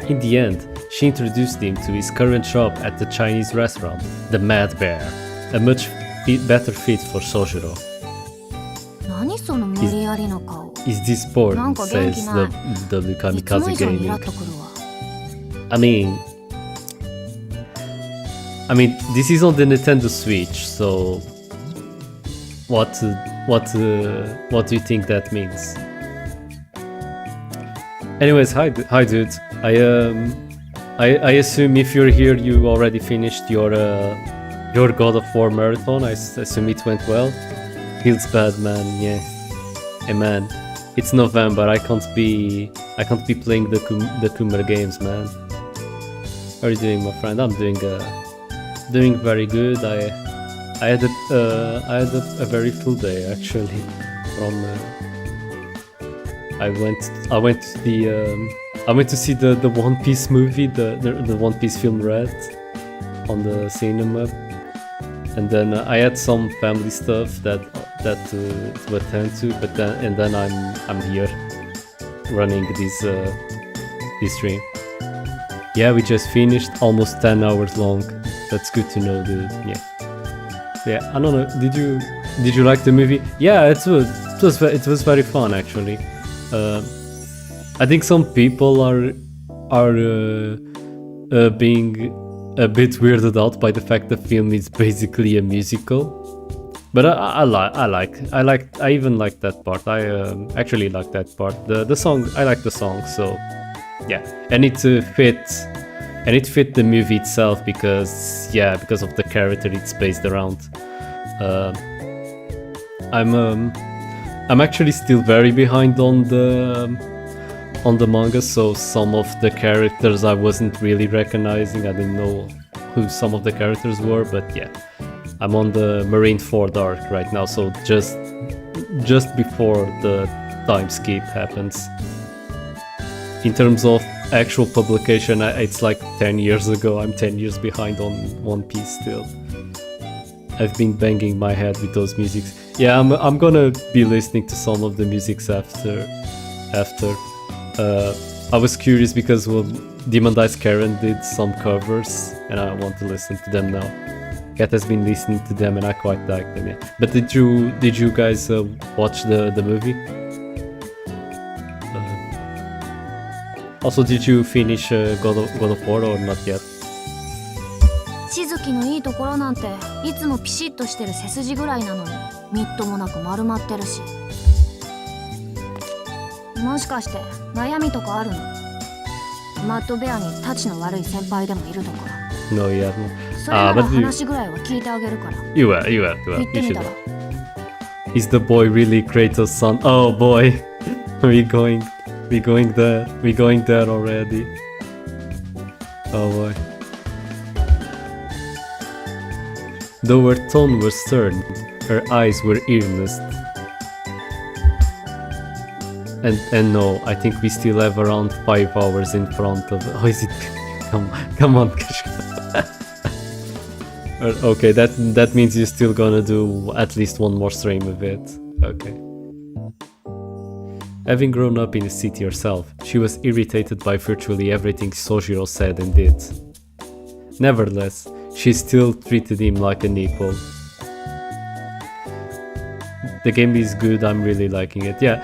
In the end, she introduced him to his current job at the Chinese restaurant, the Mad Bear, a much better fit for Sojiro. 何その無理やりな顔。 Is this bored? なんか元 Says 気ない。 the いつも Kamikaze 以上にイ Gaming. ラッとくるわ。I mean, this is on the Nintendo Switch, so what do you think that means? Anyways, hi dude. I assume if you're here, you already finished your God of War marathon. I assume it went well. Feels bad, man. Yeah. Hey, man. It's November. I can't be playing the Kumar games, man. How are you doing, my friend? I'm doing very good. I had a very full day actually. I went to see the One Piece movie, the One Piece film Red, on the cinema, and then I had some family stuff that to attend to, but then I'm here running this stream. Yeah, we just finished, almost 10 hours long. That's good to know, dude. Yeah. I don't know. Did you like the movie? Yeah, it was very fun actually. I think some people are being a bit weirded out by the fact the film is basically a musical. But I even like that part. I actually like that part. The song, I like the song, so yeah. And it fit the movie itself because of the character it's based around. I'm actually still very behind on the manga, so some of the characters I wasn't really recognizing. I didn't know who some of the characters were, but yeah, I'm on the Marineford arc right now, so just before the time skip happens. In terms of actual publication, it's like 10 years ago. I'm 10 years behind on One Piece still. I've been banging my head with those musics. Yeah, I'm gonna be listening to some of the musics after. I was curious because Demon Dice Karen did some covers, and I want to listen to them now. Kat has been listening to them, and I quite like them. Yeah. But did you guys watch the movie? Also, did you finish God of War or not yet? しずきのいいところなんていつもピシッとしてる背筋ぐらいなのにみっともなく丸まってるし。もしかして悩みとかあるの？マッドベアにタチの悪い先輩でもいるとか。No, yeah. それなら話ぐらいは聞いてあげるから。You are. 言ってみたら。Is the boy really Kratos' son? Oh boy, we going there already. Oh boy. Though her tone was stern, her eyes were earnest. And no, I think we still have around 5 hours in front of. Oh, is it? Come on, Okay, that means you're still gonna do at least one more stream of it. Okay. Having grown up in the city herself, she was irritated by virtually everything Sojiro said and did. Nevertheless, she still treated him like an equal. The game is good, I'm really liking it. Yeah,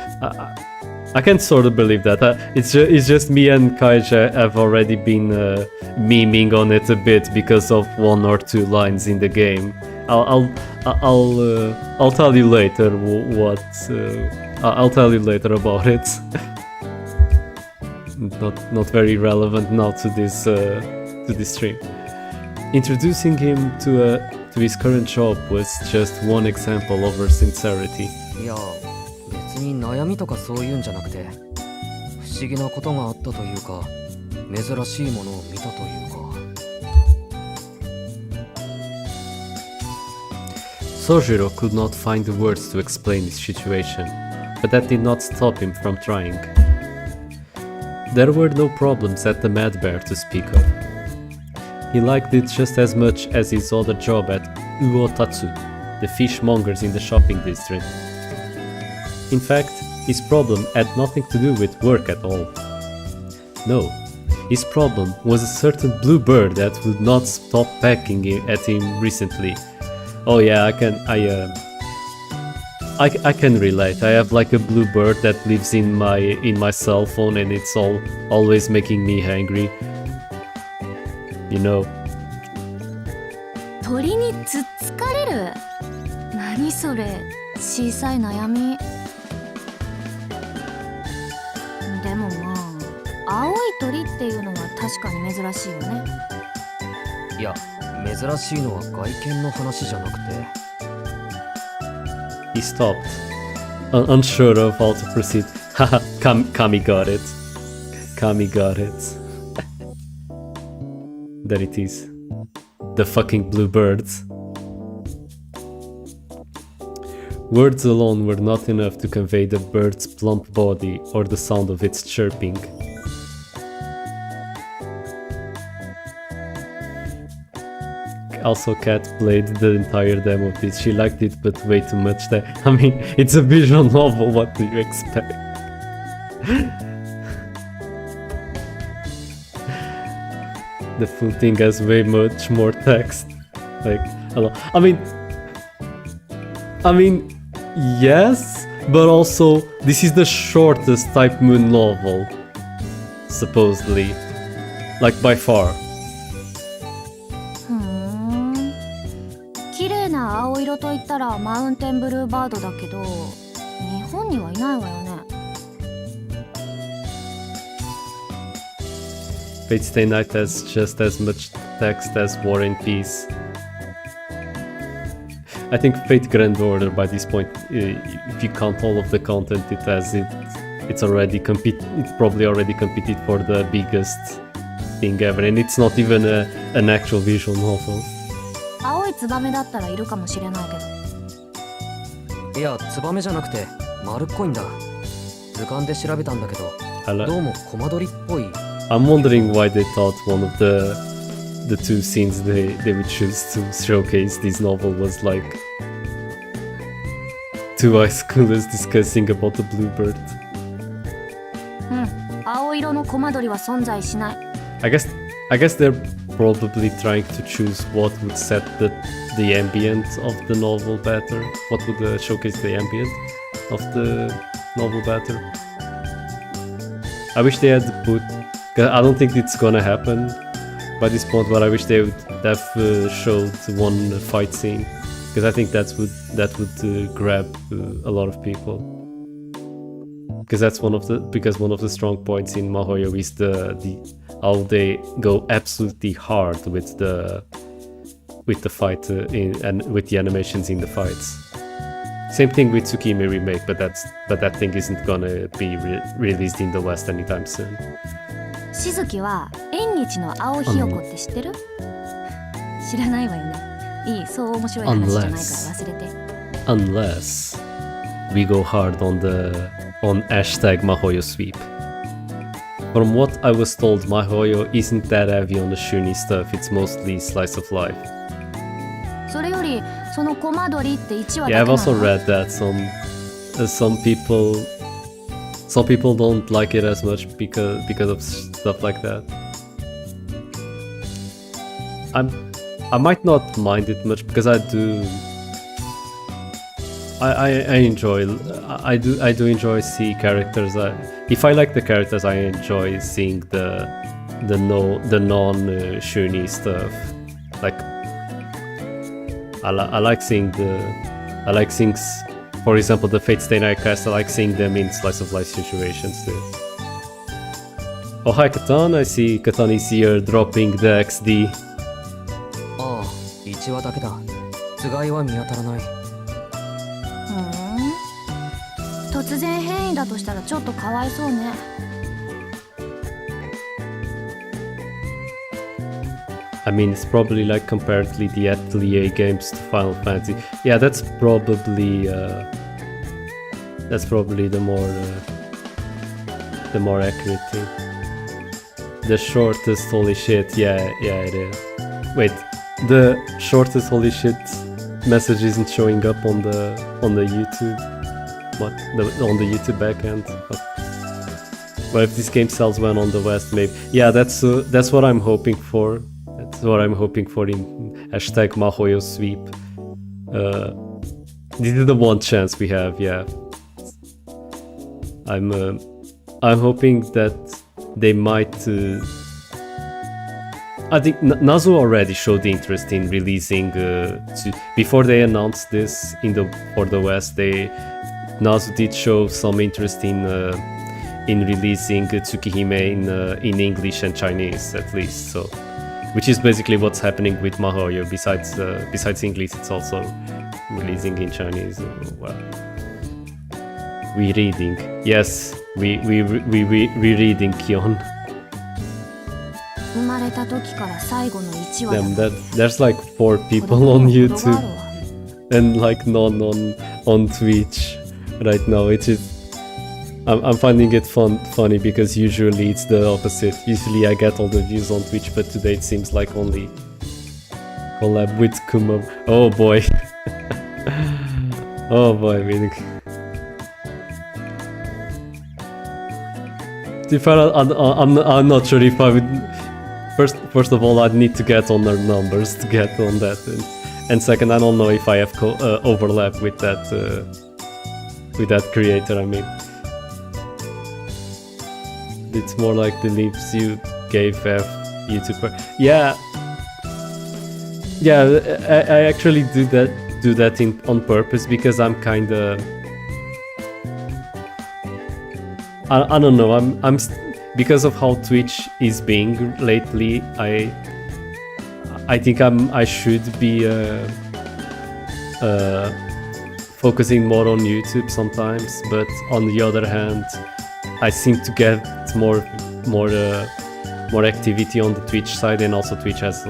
I can sort of believe that. It's just me and Kaija have already been memeing on it a bit because of 1 or 2 lines in the game. I'll tell you later what I'll tell you later about it. Not very relevant now to this stream. Introducing him to his current job was just one example of her sincerity. いや別に悩みとかそういうんじゃなくて不思議なことがあったというか珍しいものを見たというか Sojiro could not find the words to explain his situation, but that did not stop him from trying. There were no problems at the Mad Bear to speak of. He liked it just as much as his other job at Uotatsu, the fishmongers in the shopping district. In fact, his problem had nothing to do with work at all. No, his problem was a certain blue bird that would not stop pecking at him recently. Oh yeah, I can relate. I have like a blue bird that lives in my cell phone and it's always making me angry. You know. 鳥につっつかれる。何それ、小さい悩み。でもまあ、青い鳥っていうのは確かに珍しいよね。いや珍しいのは外見の話じゃなくて He stopped, unsure of how to proceed. Haha, Kami got it. Kami got it. There it is. The fucking blue birds. Words alone were not enough to convey the bird's plump body or the sound of its chirping. Also, Kat played the entire demo piece. She liked it, but way too much. I mean, it's a visual novel. What do you expect? The full thing has way much more text. Like, I mean, yes, but also this is the shortest Type Moon novel, supposedly, like by far. 綺麗な青色といったらマウンテンブルーバードだけど、日本にはいないわよね。Fate Stay Night has just as much text as War and Peace. I think Fate Grand Order by this point, if you count all of the content it has, it's probably already competed for the biggest thing ever, and it's not even an actual visual novel. 青いツバメだったらいるかもしれないけど。いやツバメじゃなくて丸っこいんだ図鑑で調べたんだけどどうもコマ撮りっぽい I'm wondering why they thought one of the two scenes they would choose to showcase this novel was like two high schoolers discussing about the bluebird. 青色のコマ撮りは存在しない。I guess they're probably trying to choose what would set the ambient of the novel better. What would showcase the ambient of the novel better. I wish they had put... I don't think it's gonna happen by this point, but I wish they would have showed one fight scene, because I think that would grab a lot of people. Because one of the strong points in Mahoyo is the how they go absolutely hard with the fight and with the animations in the fights. Same thing with Tsukimi remake, but that thing isn't gonna be released in the West anytime soon. しずきは縁日の青ひよこって知ってる？知らないわよね。いい、そう面白い話じゃないから忘れて。Unless we go hard on hashtag Mahoyo sweep. From what I was told, Mahoyo isn't that heavy on the shuni stuff, it's mostly slice of life. それよりそのコマ撮りって1話 Yeah, だ I've けな also の？ read that some people don't like it as much because of stuff like that. I might not mind it much because I do enjoy see characters. If I like the characters, I enjoy seeing the non shuni stuff. Like I like seeing for example, the Fate Stay Night cast. I like seeing them in slice of life situations too. Oh, hi Katan, I see Katan is here dropping the XD. ああ、1話だけだ。つがいは見当たらない。突然変異だとしたらちょっとかわいそうね。I mean, it's probably like comparatively the Atelier games to Final Fantasy. Yeah, that's probably the more accurate thing. The shortest holy shit. Yeah, it is. Wait, the shortest holy shit message isn't showing up on the YouTube. What? On the YouTube backend. But if this game sells well on the West, maybe. Yeah, that's what I'm hoping for. That's what I'm hoping for in #Mahoyo sweep. This is the one chance we have. Yeah. I'm hoping that they might. I think Nazu already showed the interest in releasing. Before they announced this for the West, Nazu did show some interest in releasing Tsukihime in English and Chinese at least. So, which is basically what's happening with Mahoyo. Besides English, it's also releasing in Chinese. Well, rereading. Yes, we rereading Kion. 生まれた時から最後の1話だ There's like 4 people on YouTube and like none on Twitch right now. It's just I'm finding it funny because usually it's the opposite. Usually I get all the views on Twitch, but today it seems like only collab with Kuma. Oh boy. Oh boy, really. I'm not sure if I would. First of all, I'd need to get on their numbers to get on that, and second, I don't know if I have overlap with that creator. I mean, it's more like the leaves you gave YouTuber. Yeah. I actually do that on purpose because I'm kind of. I don't know. I'm because of how Twitch is being lately. I think I should be focusing more on YouTube sometimes, but on the other hand, I seem to get more activity on the Twitch side, and also Twitch has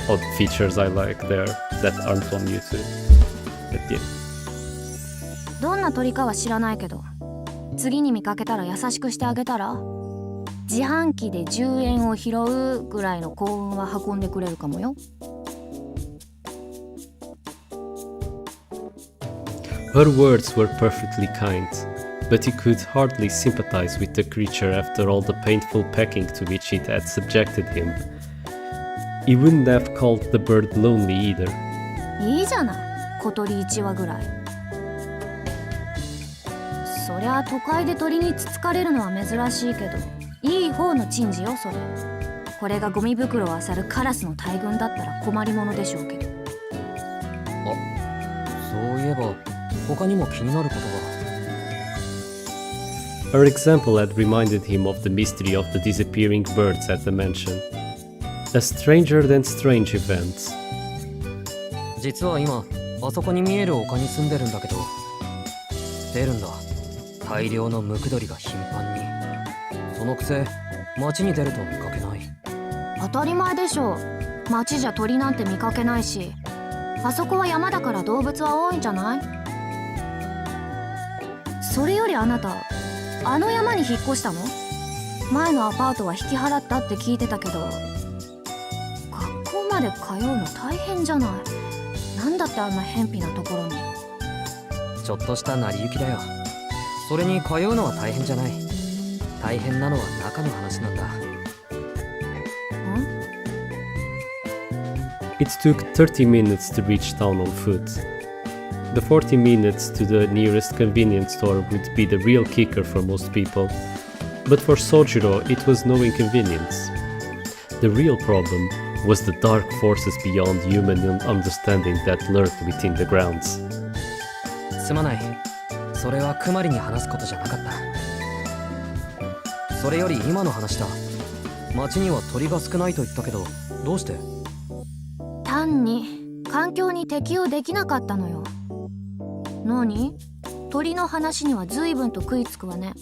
odd features I like there that aren't on YouTube. But yeah. どんな鳥かは知らないけど、次に見かけたら優しくしてあげたら、自販機で10円を拾うぐらいの幸運は運んでくれるかもよ。Her words were perfectly kind, but he could hardly sympathize with the creature after all the painful pecking to which it had subjected him. He wouldn't have called the bird lonely either. いいじゃない、小鳥1羽ぐらい。そりゃ都会で鳥につつかれるのは珍しいけど、いい方の珍事よそれ。これがゴミ袋を漁るカラスの大群だったら困りものでしょうけど。あ、そういえば他にも気になることが。Her example had reminded him of the mystery of the disappearing birds at the mansion. A stranger than strange event. 実は今あそこに見える丘に住んでるんだけど、出るんだ。大量のムクドリが頻繁に。そのくせ街に出ると見かけない。当たり前でしょう。街じゃ鳥なんて見かけないし、あそこは山だから動物は多いんじゃない？それよりあなた、あの山に引っ越したの？前のアパートは引き払ったって聞いてたけど、学校まで通うの大変じゃない。なんだってあんな偏僻なところに。ちょっとした成り行きだよ。それに通うのは大変じゃない。大変なのは中の話なんだ。It took 30 minutes to reach town on foot. The 40 minutes to the nearest convenience store would be the real kicker for most people, but for Sojiro it was no inconvenience. The real problem was the dark forces beyond human understanding that lurked within the grounds. すまない。それはクマリに話すことじゃなかった。それより今の話だ。町には鳥が少ないと言ったけど、どうして？単に環境に適応できなかったのよ。何？鳥の話には随分と食いつくわね。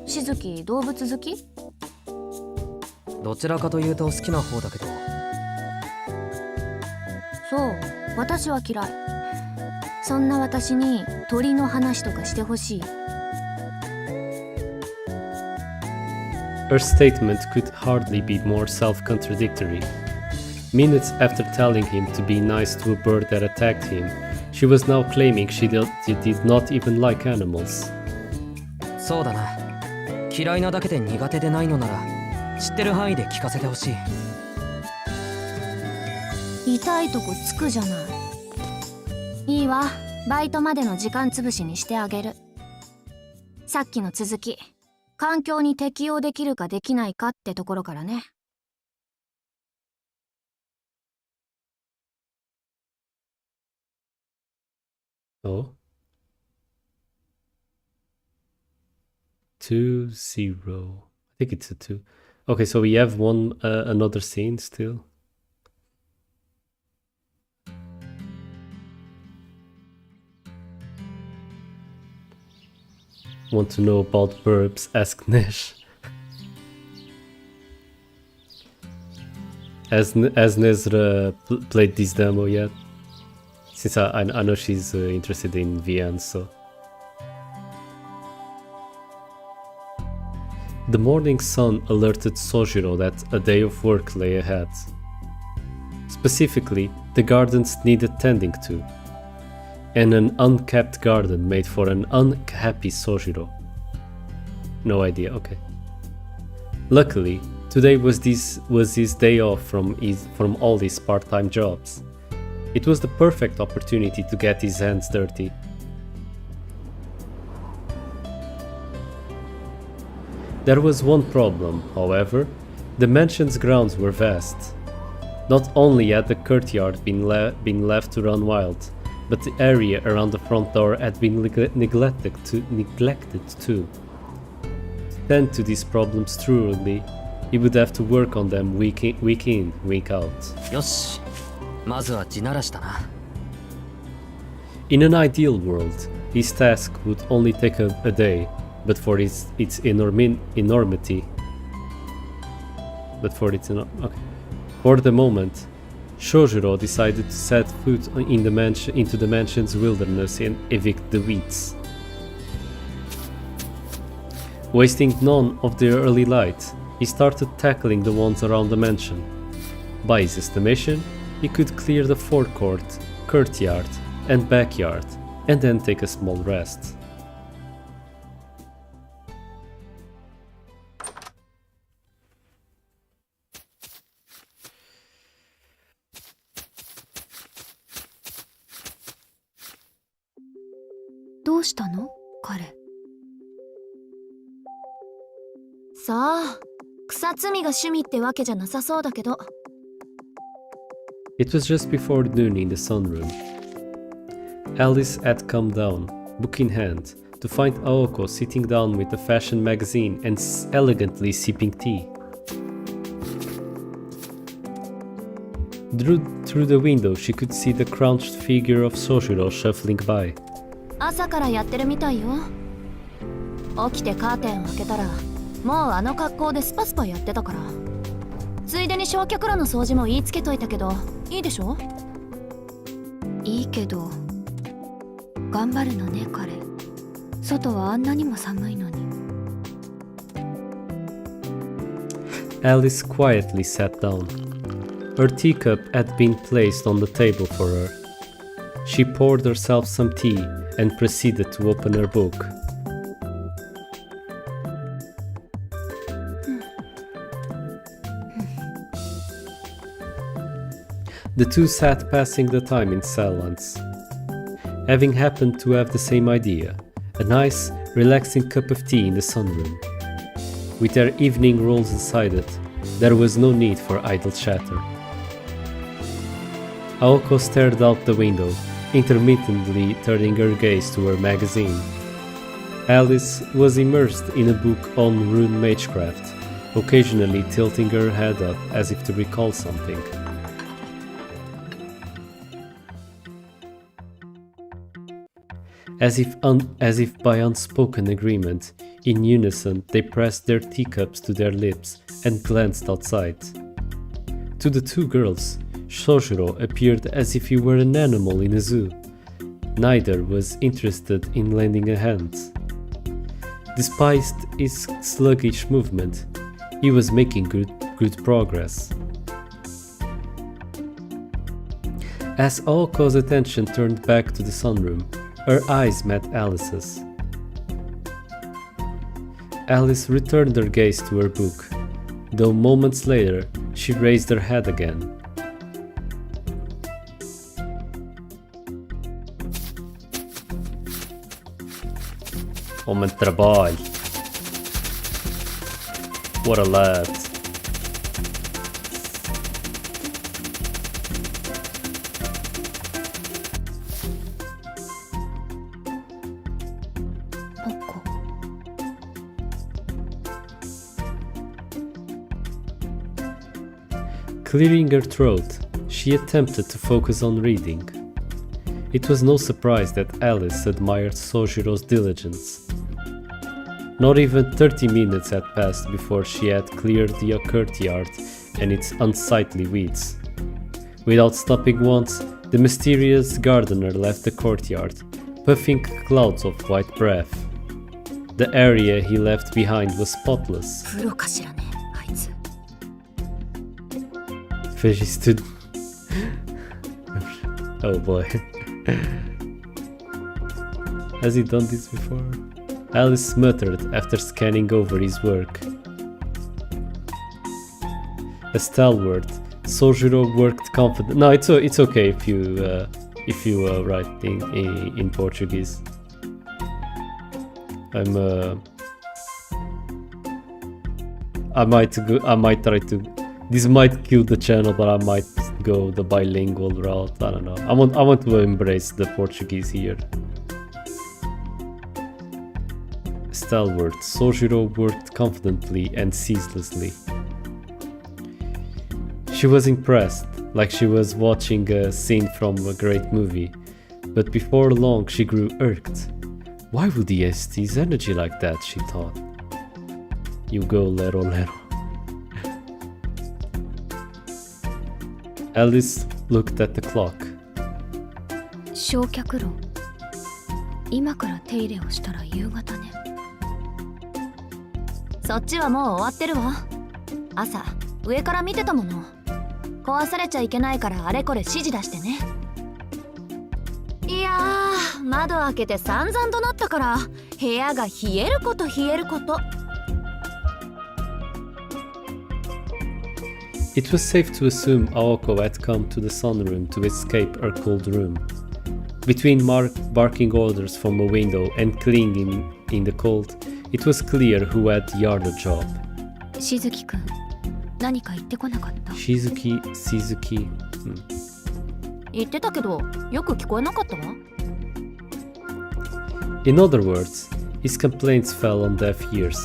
しずき、動物好き？どちらかというと好きな方だけど。そう、私は嫌い。そんな私に鳥の話とかしてほしい。Her statement could hardly be more self-contradictory. Minutes after telling him to be nice to a bird that attacked him, she was now claiming she did not even like animals. そうだな。嫌いなだけで苦手でないのなら、知ってる範囲で聞かせてほしい。痛いとこつくじゃない。いいわ、バイトまでの時間つぶしにしてあげる。さっきの続き、環境に適応できるかできないかってところからね。Oh. 2-0. I think it's a 2. Okay, so we have another scene still. Want to know about burps? Ask Nesh. Has Nezra played this demo yet? Since I know she's interested in VN, so... The morning sun alerted Sojiro that a day of work lay ahead. Specifically, the gardens needed tending to, and an unkept garden made for an unhappy Sojiro. No idea, okay. Luckily, today was his day off from all his part-time jobs. It was the perfect opportunity to get his hands dirty. There was one problem, however. The mansion's grounds were vast. Not only had the courtyard been left to run wild, but the area around the front door had been neglected too. To tend to these problems thoroughly, he would have to work on them week in, week out. よし。まずは地ならしだな。In an ideal world, his task would only take a day, but for its enormity. Okay. For the moment, Shojiro decided to set foot into the mansion's wilderness and evict the weeds. Wasting none of the early light, he started tackling the ones around the mansion. By his estimation, he could clear the forecourt, courtyard, and backyard, and then take a small rest. What happened to him? さあ、草摘みが趣味ってわけじゃなさそうだけど。It was just before noon in the sunroom. Alice had come down, book in hand, to find Aoko sitting down with a fashion magazine and elegantly sipping tea. Through the window, she could see the crouched figure of Soshiro shuffling by. 朝からやってるみたいよ。起きてカーテンを開けたら、もうあの格好でスパスパやってたから。ついでに焼却炉の掃除も言いつけといたけど、いいでしょ？いいけど、頑張るのね彼。外はあんなにも寒いのに。Alice quietly sat down. Her teacup had been placed on the table for her. She poured herself some tea and proceeded to open her book. The two sat passing the time in silence. Having happened to have the same idea, a nice, relaxing cup of tea in the sunroom. With their evening rolls inside it, there was no need for idle chatter. Aoko stared out the window, intermittently turning her gaze to her magazine. Alice was immersed in a book on rune magecraft, occasionally tilting her head up as if to recall something. As if by unspoken agreement, in unison they pressed their teacups to their lips and glanced outside. To the two girls, Shojuro appeared as if he were an animal in a zoo. Neither was interested in lending a hand. Despite his sluggish movement, he was making good progress. As Aoko's attention turned back to the sunroom, her eyes met Alice's. Alice returned her gaze to her book, though moments later she raised her head again. Om trabalho. What a lad. Clearing her throat, she attempted to focus on reading. It was no surprise that Alice admired Sojiro's diligence. Not even 30 minutes had passed before she had cleared the courtyard and its unsightly weeds. Without stopping once, the mysterious gardener left the courtyard, puffing clouds of white breath. The area he left behind was spotless. プロかしらね、あいつ。 Fishy stood. Oh boy. Has he done this before? Alice muttered after scanning over his work. A stalwart, Sojiro worked confident. No, it's okay if you write in Portuguese. I might try to. This might kill the channel, but I might go the bilingual route. I don't know. I want to embrace the Portuguese here. Stalwart, Sojiro worked confidently and ceaselessly. She was impressed, like she was watching a scene from a great movie, but before long she grew irked. Why would he waste his energy like that, she thought. You go, Lero Lero. Alice looked at the clock. 焼却炉。今から手入れをしたら夕方ね。そっちはもう終わってるわ。朝上から見てたもの。壊されちゃいけないからあれこれ指示出してね。いやー、窓開けて散々となったから部屋が冷えること冷えること。It was safe to assume Aoko had come to the sunroom to escape her cold room. Between barking orders from a window and clinging in the cold, it was clear who had the harder job. しずきくん、何か言ってこなかった？ Shizuki. 言ってたけどよく聞こえなかったわ。In other words, his complaints fell on deaf ears.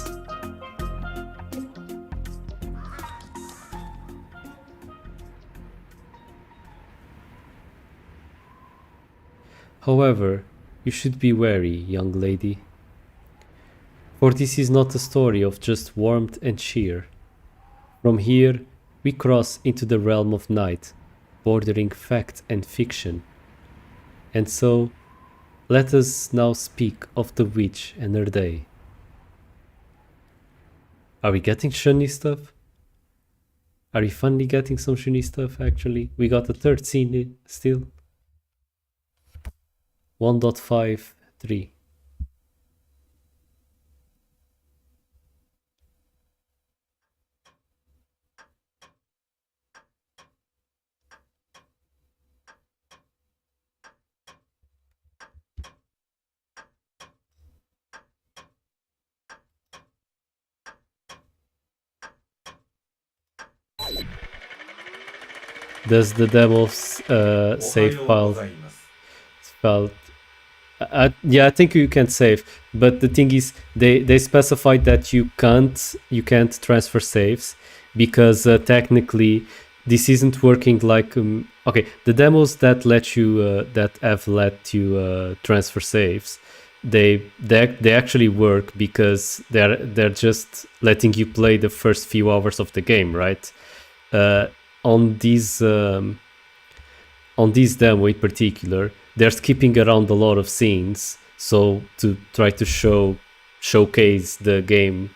However, you should be wary, young lady. For this is not a story of just warmth and cheer. From here, we cross into the realm of night, bordering fact and fiction. And so, let us now speak of the witch and her day. Are we getting shunny stuff? Are we finally getting some shunny stuff, actually? We got a third scene still. 1.53. Does the demo's save file felt? Yeah, I think you can save, but the thing is, they specified that you can't transfer saves because technically this isn't working like okay, the demos that let you that have let you transfer saves, they actually work because they're just letting you play the first few hours of the game, right? On these on this demo in particular, they're skipping around a lot of scenes, so to try to showcase the game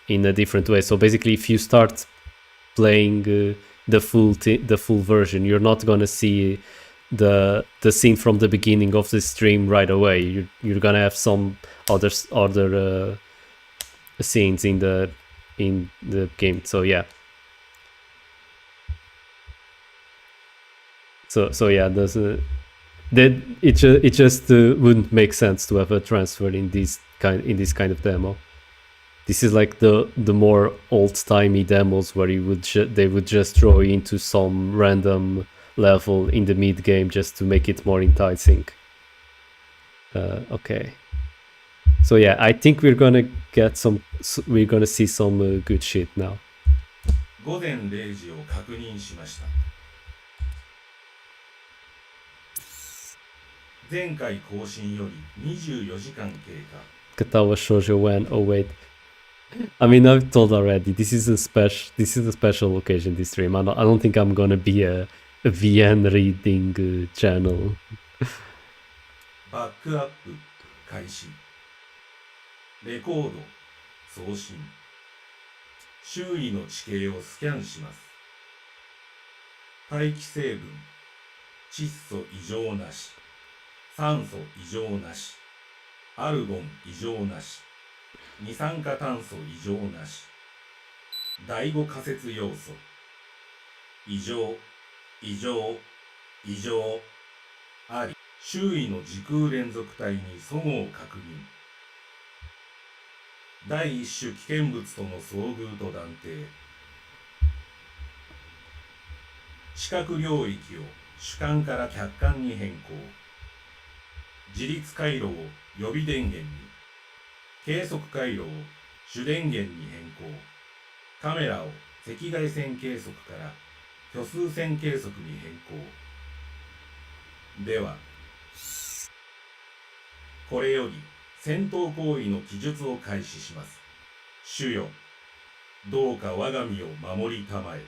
in a different way. So basically, if you start playing the full version, you're not gonna see the scene from the beginning of the stream right away. You're gonna have some other scenes in the game. So yeah. So yeah, there's that it just wouldn't make sense to have a transfer in this kind of demo. This is like the more old-timey demos where they would just throw you into some random level in the mid game just to make it more enticing. Okay. So yeah, I think we're gonna see some good shit now. 午前0時を確認しました。前回更新より24時間経過。 Katawa Shoujo when oh wait. I mean, I've told already. This is a special occasion. This stream. I don't think I'm gonna be a VN reading channel. バックアップ開始。レコード送信。周囲の地形をスキャンします。大気成分。窒素異常なし。酸素異常なし。アルゴン異常なし。二酸化炭素異常なし。第5仮説要素。異常、異常、異常。あり。周囲の時空連続体に齟齬を確認。第一種危険物との遭遇と断定。視覚領域を主観から客観に変更。自立回路を予備電源に。計測回路を主電源に変更。カメラを赤外線計測から虚数線計測に変更。では、これより戦闘行為の記述を開始します。主よ、どうか我が身を守りたまえ。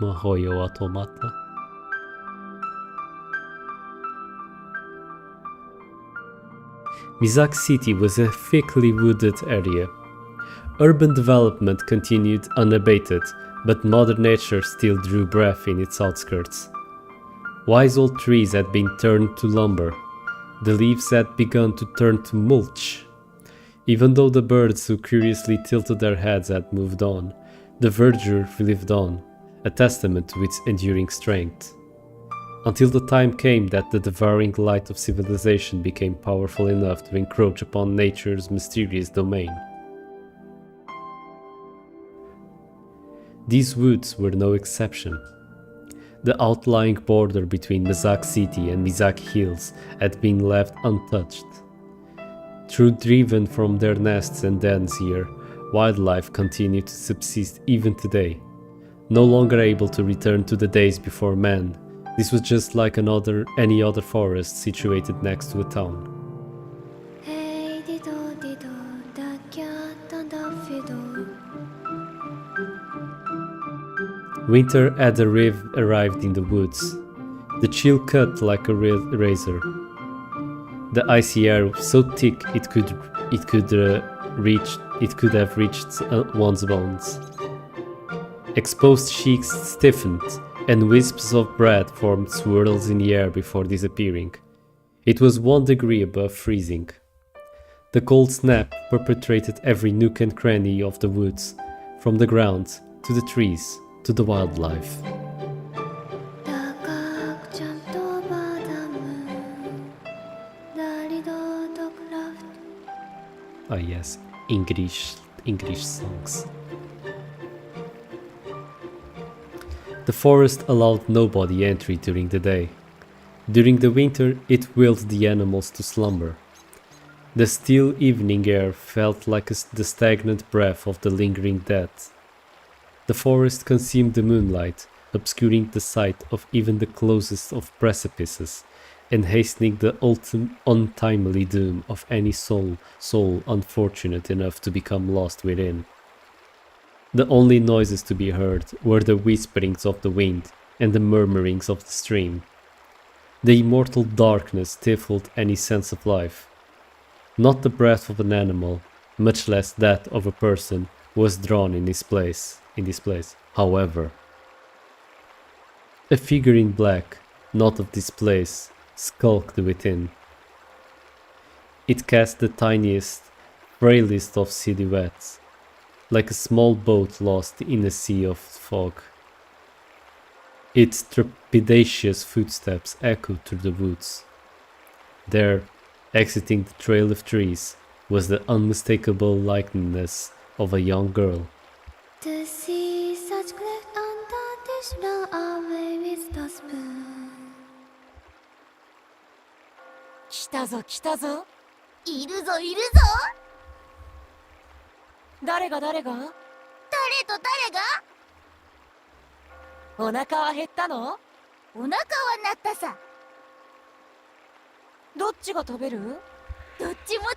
Mahoyo Automata. Mizaki City was a thickly wooded area. Urban development continued unabated, but Mother Nature still drew breath in its outskirts. Wise old trees had been turned to lumber. The leaves had begun to turn to mulch. Even though the birds who curiously tilted their heads had moved on, the verdure lived on, a testament to its enduring strength. Until the time came that the devouring light of civilization became powerful enough to encroach upon nature's mysterious domain. These woods were no exception. The outlying border between Mizaki City and Mizaki Hills had been left untouched. Though driven from their nests and dens here, wildlife continued to subsist even today. No longer able to return to the days before man, this was just like any other forest situated next to a town. Winter had arrived in the woods. The chill cut like a razor. The icy air so thick it could have reached one's bones. Exposed cheeks stiffened, and wisps of breath formed swirls in the air before disappearing. It was 1 degree above freezing. The cold snap perpetrated every nook and cranny of the woods, from the ground to the trees to the wildlife. Ah yes, English songs. The forest allowed nobody entry during the day. During the winter, it willed the animals to slumber. The still evening air felt like the stagnant breath of the lingering dead. The forest consumed the moonlight, obscuring the sight of even the closest of precipices, and hastening the untimely doom of any soul unfortunate enough to become lost within. The only noises to be heard were the whisperings of the wind and the murmurings of the stream. The immortal darkness stifled any sense of life. Not the breath of an animal, much less that of a person, was drawn in this place. However, a figure in black, not of this place, skulked within. It cast the tiniest, frailest of silhouettes, like a small boat lost in a sea of fog. Its trepidatious footsteps echoed through the woods. There, exiting the trail of trees, was the unmistakable likeness of a young girl. To see such great untarnished run away with the spoon. 来たぞ来たぞ。いるぞいるぞ。誰が誰が？誰と誰が？お腹は減ったの？お腹は鳴ったさ。どっちが食べる？どっちも食べる。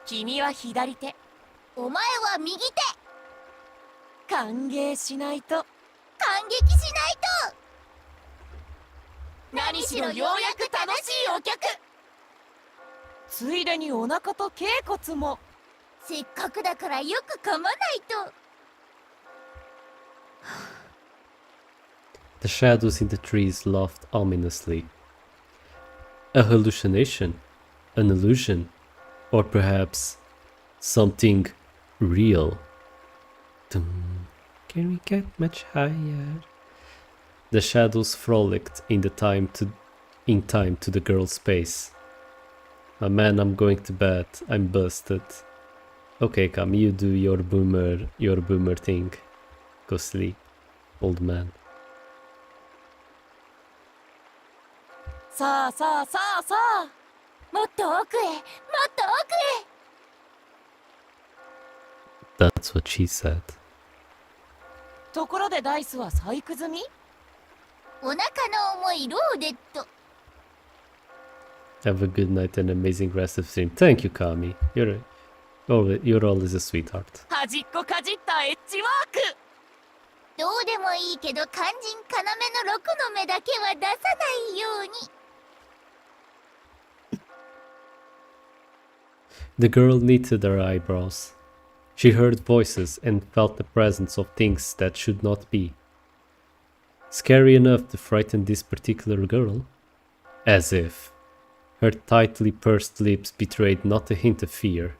君は左手。お前は右手。歓迎しないと。感激しないと。何しろようやく楽しいお客。ついでにお腹と頸骨も。せっかくだからよく噛まないと。The shadows in the trees laughed ominously. A hallucination? An illusion? Or perhaps something real? Can we get much higher? The shadows frolicked in time to the girl's pace. Oh man, I'm going to bed. I'm busted. Okay, come, you do your boomer thing. Go sleep, old man. さあさあさあさあ。もっと奥へ、もっと奥へ。That's what she said. ところでダイスは細工済み？お腹の重いローデット。Have a good night and amazing rest of stream. Thank you, Kami. You're always a sweetheart. 端っこかじったエッジワーク。どうでもいいけど肝心要の6の目だけは出さないように。The girl knitted her eyebrows. She heard voices and felt the presence of things that should not be. Scary enough to frighten this particular girl? As if. Her tightly pursed lips betrayed not a hint of fear.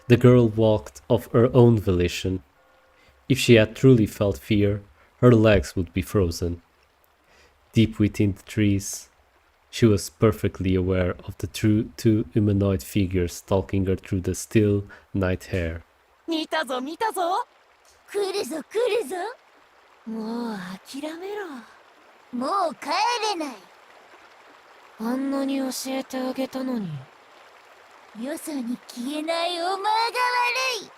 The girl walked of her own volition. If she had truly felt fear, her legs would be frozen. Deep within the trees, she was perfectly aware of the two humanoid figures stalking her through the still night air. 見たぞ見たぞ。来るぞ来るぞ。もう諦めろ。もう帰れない。あんなに教えてあげたのに。よそに消えないお前が悪い。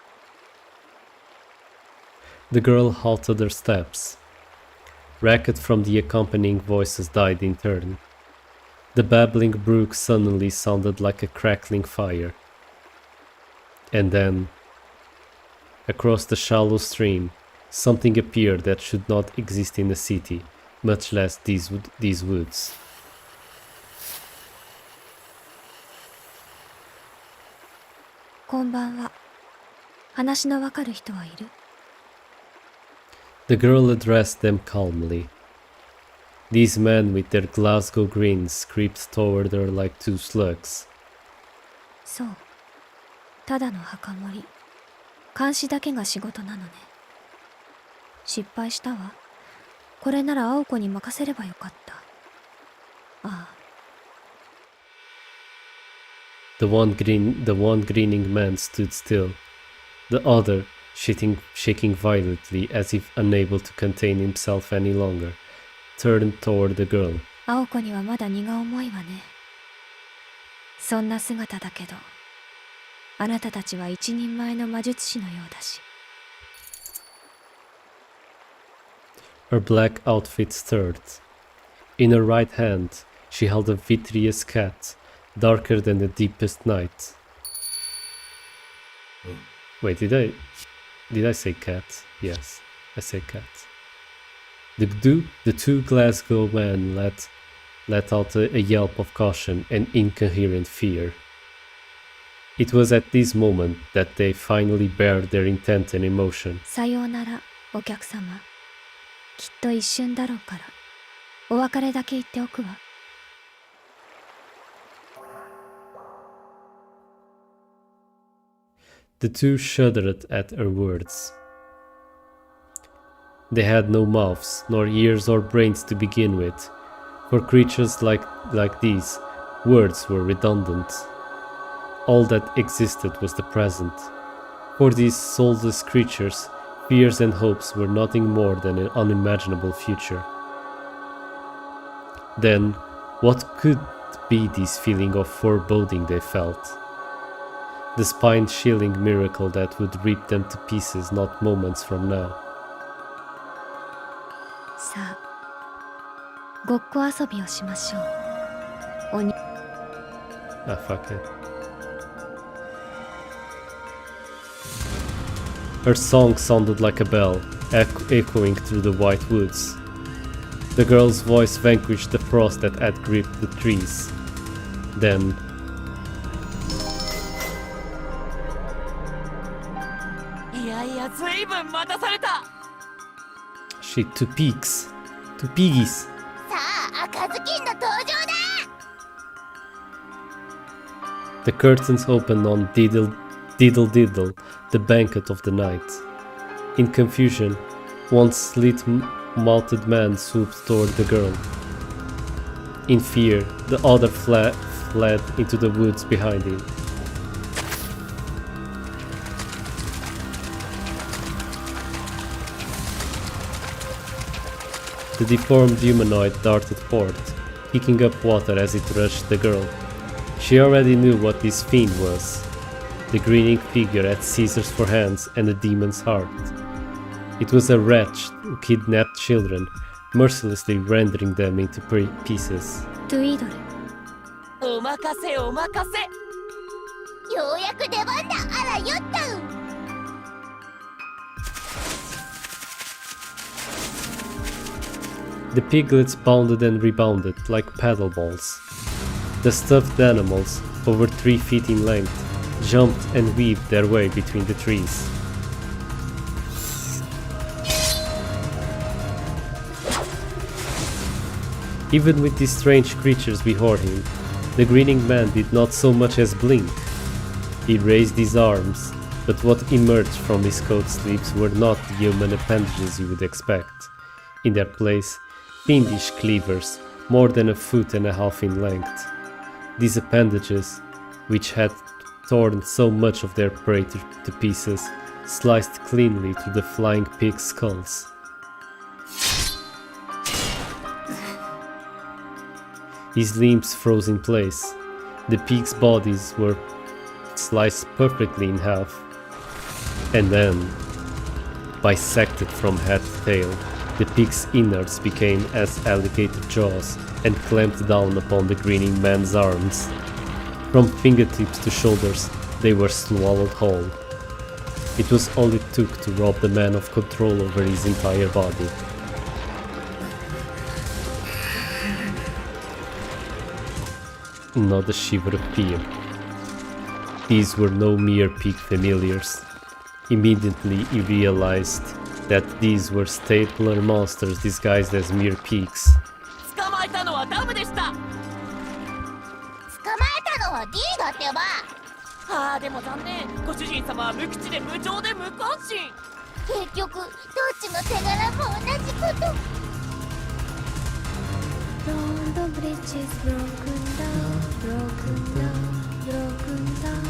The girl halted her steps. Racket from the accompanying voices died in turn. The babbling brook suddenly sounded like a crackling fire. And then, across the shallow stream, something appeared that should not exist in a city, much less these woods. こんばんは。話のわかる人はいる？ The girl addressed them calmly. These men with their Glasgow grins creeped toward her like two slugs. そう。ただの墓守り。監視だけが仕事なのね。失敗したわ。これなら青子に任せればよかった。ああ。The one grinning man stood still. The other, shaking violently as if unable to contain himself any longer, turned toward the girl. 青子にはまだ荷が重いわね。そんな姿だけど、あなたたちは一人前の魔術師のようだし。Her black outfit stirred. In her right hand, she held a vitreous cat, darker than the deepest night. Wait, did I say cat? Yes, I said cat. The two Glasgow men let out a yelp of caution and incoherent fear. It was at this moment that they finally bared their intent and emotion. さようなら、お客様。きっと一瞬だろうから、お別れだけ言っておくわ。The two shuddered at her words. They had no mouths, nor ears or brains to begin with. For creatures like these, words were redundant. All that existed was the present. For these soulless creatures, fears and hopes were nothing more than an unimaginable future. Then, what could be this feeling of foreboding they felt? The spine-chilling miracle that would rip them to pieces not moments from now. さあ、ごっこ遊びをしましょう。鬼。Ah, fuck it. Her song sounded like a bell, echoing through the white woods. The girl's voice vanquished the frost that had gripped the trees. Then, いやいや、ずいぶん待たされた。 she two peaks, two piggies. さあ、赤ずきんの登場だ。 The curtains opened on diddle, diddle, diddle, the banquet of the night. In confusion, one slit-mouthed man swooped toward the girl. In fear, the other fled into the woods behind him. The deformed humanoid darted forth, kicking up water as it rushed the girl. She already knew what this fiend was. The grinning figure had scissors for hands and a demon's heart. It was a wretch who kidnapped children, mercilessly rendering them into pieces. トゥイドル。お任せお任せ。ようやく出番だ。あらよった。 The piglets bounded and rebounded like paddle balls. The stuffed animals, over 3 feet in length, jumped and weaved their way between the trees. Even with these strange creatures before him, the grinning man did not so much as blink. He raised his arms, but what emerged from his coat sleeves were not the human appendages you would expect. In their place, fiendish cleavers, more than 1.5 feet in length. These appendages, which had torn so much of their prey to pieces, sliced cleanly through the flying pig's skulls. His limbs froze in place. The pig's bodies were sliced perfectly in half, and then, bisected from head to tail, the pig's innards became as alligator jaws and clamped down upon the grinning man's arms. From fingertips to shoulders, they were swallowed whole. It was all it took to rob the man of control over his entire body. Not a shiver of fear. These were no mere pig familiars. Immediately he realized that these were stapler monsters disguised as mere pigs. 捕まえたのはダムでした。捕まえたのは D だってば。ああ、でも残念。ご主人様は無口で無情で無関心。結局どっちの手柄も同じこと。 Round the bridge is broken down, broken down, broken down.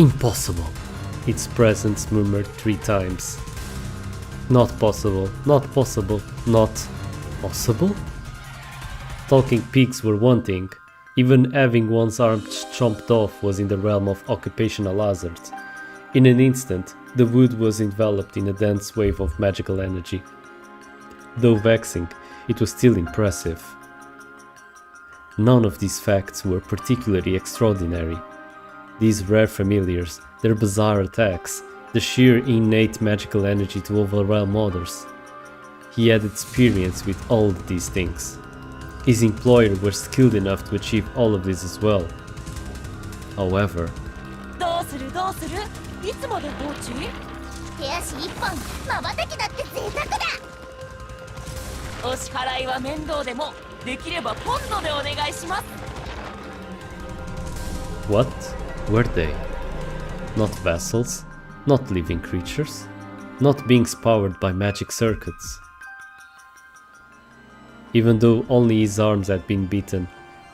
Impossible! Its presence murmured 3 times. Not possible, not possible, not possible? Talking pigs were one thing. Even having one's arm chomped off was in the realm of occupational hazard. In an instant, the wood was enveloped in a dense wave of magical energy. Though vexing, it was still impressive. None of these facts were particularly extraordinary. These rare familiars, their bizarre attacks, the sheer innate magical energy to overwhelm others. He had experience with all of these things. His employer was skilled enough to achieve all of this as well. However, どうするどうするいつまで放置手足一本まばたきだって贅沢だ。お支払いは面倒でもできればポンドでお願いします。 what were they? Not vessels, not living creatures, not beings powered by magic circuits. Even though only his arms had been beaten,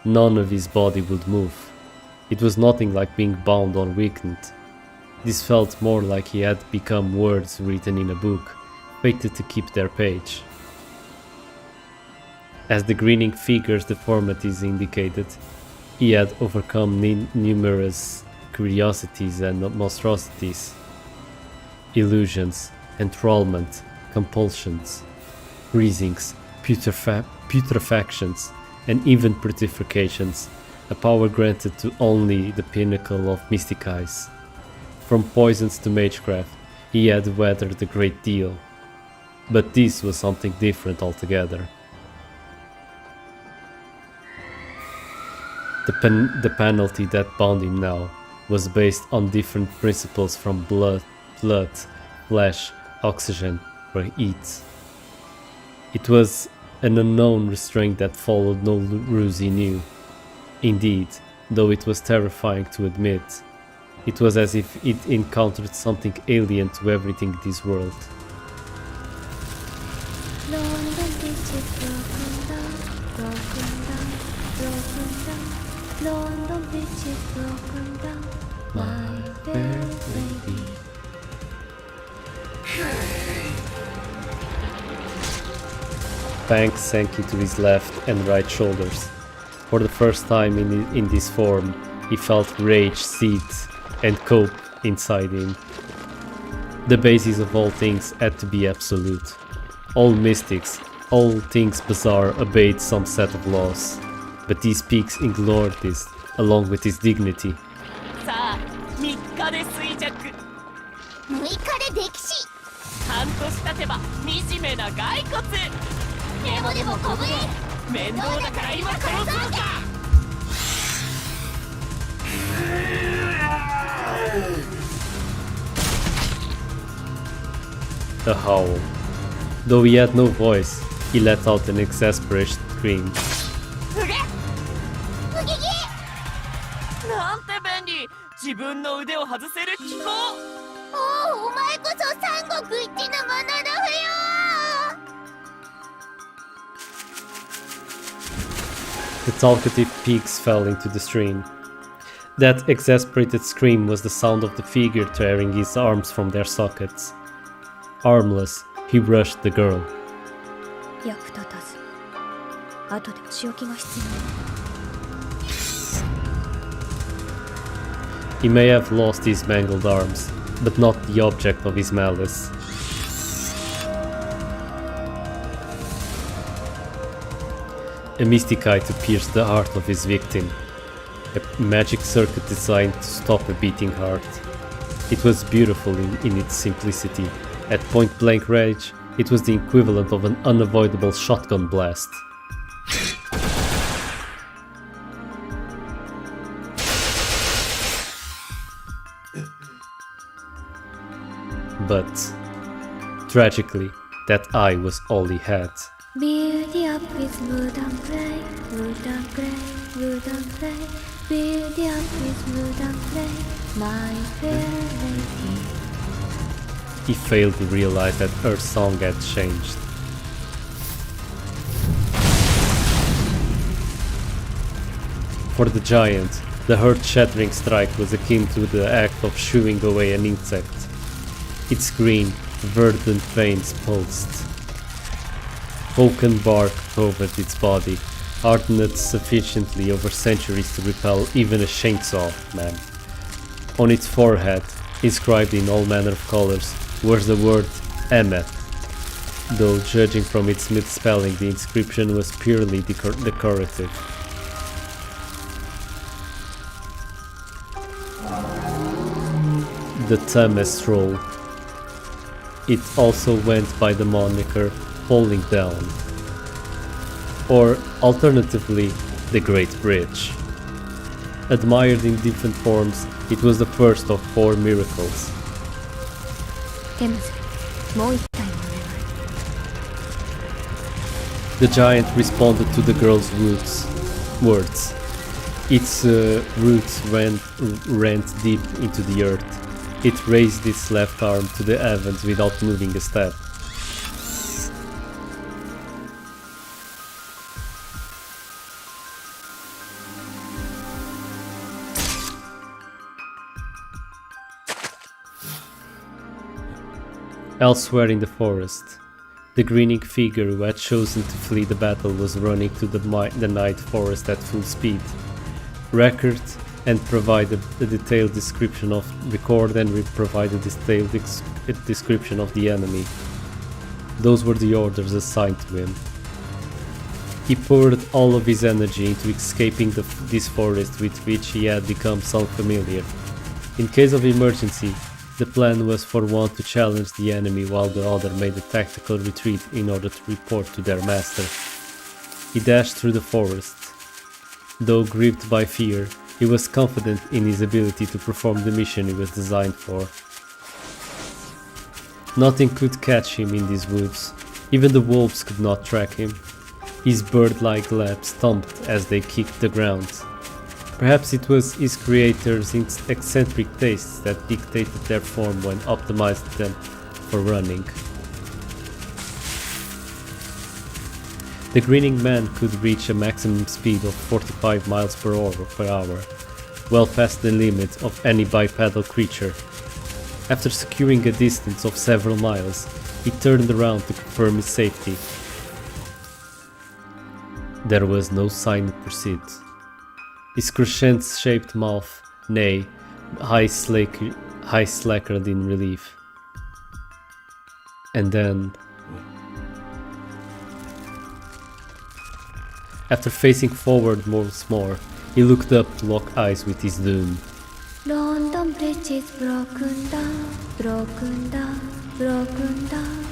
none of his body would move. It was nothing like being bound or weakened. This felt more like he had become words written in a book, fated to keep their page. As the grinning figure's deformities indicated, he had overcome numerous curiosities and monstrosities, illusions, enthrallment, compulsions, freezings, putrefactions, and even petrifications, a power granted to only the pinnacle of mystic eyes. From poisons to magecraft, he had weathered a great deal. But this was something different altogether. The penalty that bound him now was based on different principles from blood, flesh, oxygen, or heat. It was an unknown restraint that followed no ruse he knew. Indeed, though it was terrifying to admit, it was as if it encountered something alien to everything in this world. London Bridge is broken down, broken down, broken down. London Bridge is broken down, my fair lady. Banks sank into his left and right shoulders. For the first time in this form, he felt rage seethe and cope inside him. The basis of all things had to be absolute. All mystics, all things bizarre obeyed some set of laws. But these peaks ignored this, along with his dignity. さあ3日で衰弱6日で溺死。半年経てば惨めな骸骨でも小ぶれ。面倒だから今殺そうか。 A howl. Though he had no voice, he let out an exasperated scream. うげうぎぎなんて便利自分の腕を外せる機構おお、お前こそ三国一のものだふよ。 The talkative peaks fell into the stream. That exasperated scream was the sound of the figure tearing his arms from their sockets. Armless, he rushed the girl. 役立たず。後で仕置きが必要。 He may have lost his mangled arms, but not the object of his malice. A mystic eye to pierce the heart of his victim. A magic circuit designed to stop a beating heart. It was beautiful in its simplicity. At point-blank range, it was the equivalent of an unavoidable shotgun blast. But, tragically, that eye was all he had. Build up with wood and clay, wood and clay, wood and clay. Build up with wood and clay, my fair lady. He failed to realize that her song had changed. For the giant, The earth-shattering strike was akin to the act of shooing away an insect. Its green, verdant veins pulsed. Oaken bark covered its body, hardened sufficiently over centuries to repel even a chainsaw man. On its forehead, inscribed in all manner of colors, was the word Emmet, though judging from its misspelling the inscription was purely decorative. The Thames Troll. It also went by the moniker Falling Down, or alternatively, the Great Bridge. Admired in different forms, it was the first of 4 miracles. テムズ、もう一体お願い。 The giant responded to the girl's words. Its roots ran deep into the earth. It raised its left arm to the heavens without moving a step. Elsewhere in the forest, the grinning figure who had chosen to flee the battle was running through the night forest at full speed. Record and provided a detailed description of description of the enemy. Those were the orders assigned to him. He poured all of his energy into escaping this forest with which he had become so familiar. In case of emergency, the plan was for one to challenge the enemy while the other made a tactical retreat in order to report to their master. He dashed through the forest. Though gripped by fear, he was confident in his ability to perform the mission he was designed for. Nothing could catch him in these woods. Even the wolves could not track him. His bird-like laps thumped as they kicked the ground. Perhaps it was his creator's eccentric tastes that dictated their form when optimized them for running. The grinning man could reach a maximum speed of 45 miles per hour, well past the limit of any bipedal creature. After securing a distance of several miles, he turned around to confirm his safety. There was no sign of pursuit. His crescent-shaped mouth, high slackered in relief. And then, after facing forward once more, he looked up to lock eyes with his doom. London Bridge is broken down, broken down, broken down.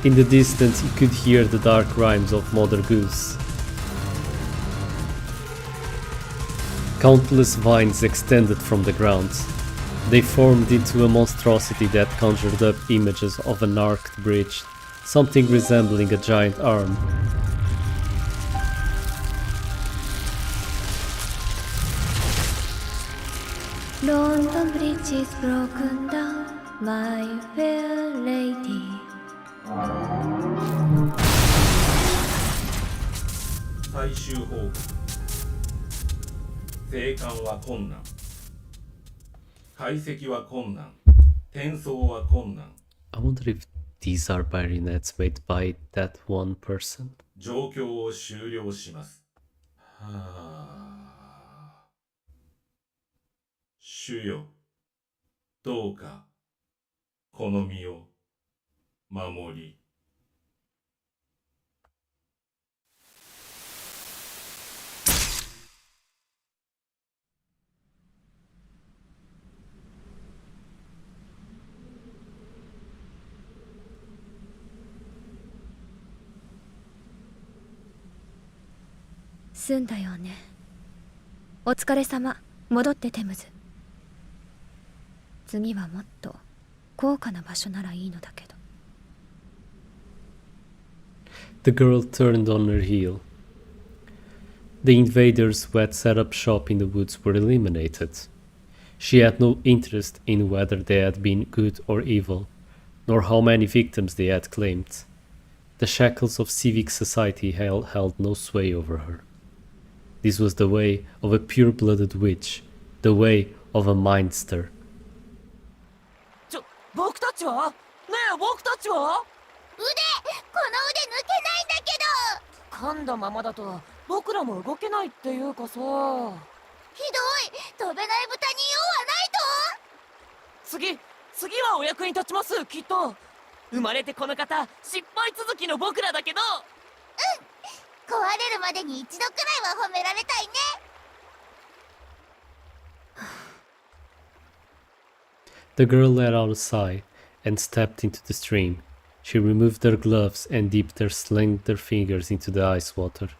In the distance, he could hear the dark rhymes of Mother Goose. Countless vines extended from the ground. They formed into a monstrosity that conjured up images of an arched bridge, something resembling a giant arm. London Bridge is broken down, my fair lady. 最終報告。生還は困難。解析は困難。転送は困難。 I wonder if these are marionettes made by that one person. 状況を終了します。はあ。主よ、どうかこの身を守り。済んだよね。お疲れ様。戻ってテムズ。次はもっと高価な場所ならいいのだけど。The girl turned on her heel. The invaders who had set up shop in the woods were eliminated. She had no interest in whether they had been good or evil, nor how many victims they had claimed. The shackles of civic society held no sway over her. This was the way of a pure-blooded witch, the way of a mindster. 僕たちは？ねえ、僕たちは？この腕抜けないんだけど。噛んだままだと僕らも動けないっていうかさ。ひどい。飛べない豚に用はないと。次はお役に立ちます、きっと。生まれてこの方、失敗続きの僕らだけど。壊れるまでに一度くらいは褒められたいね。The girl let out a sigh and stepped into the stream. She removed her gloves and dipped her slender fingers into the ice water.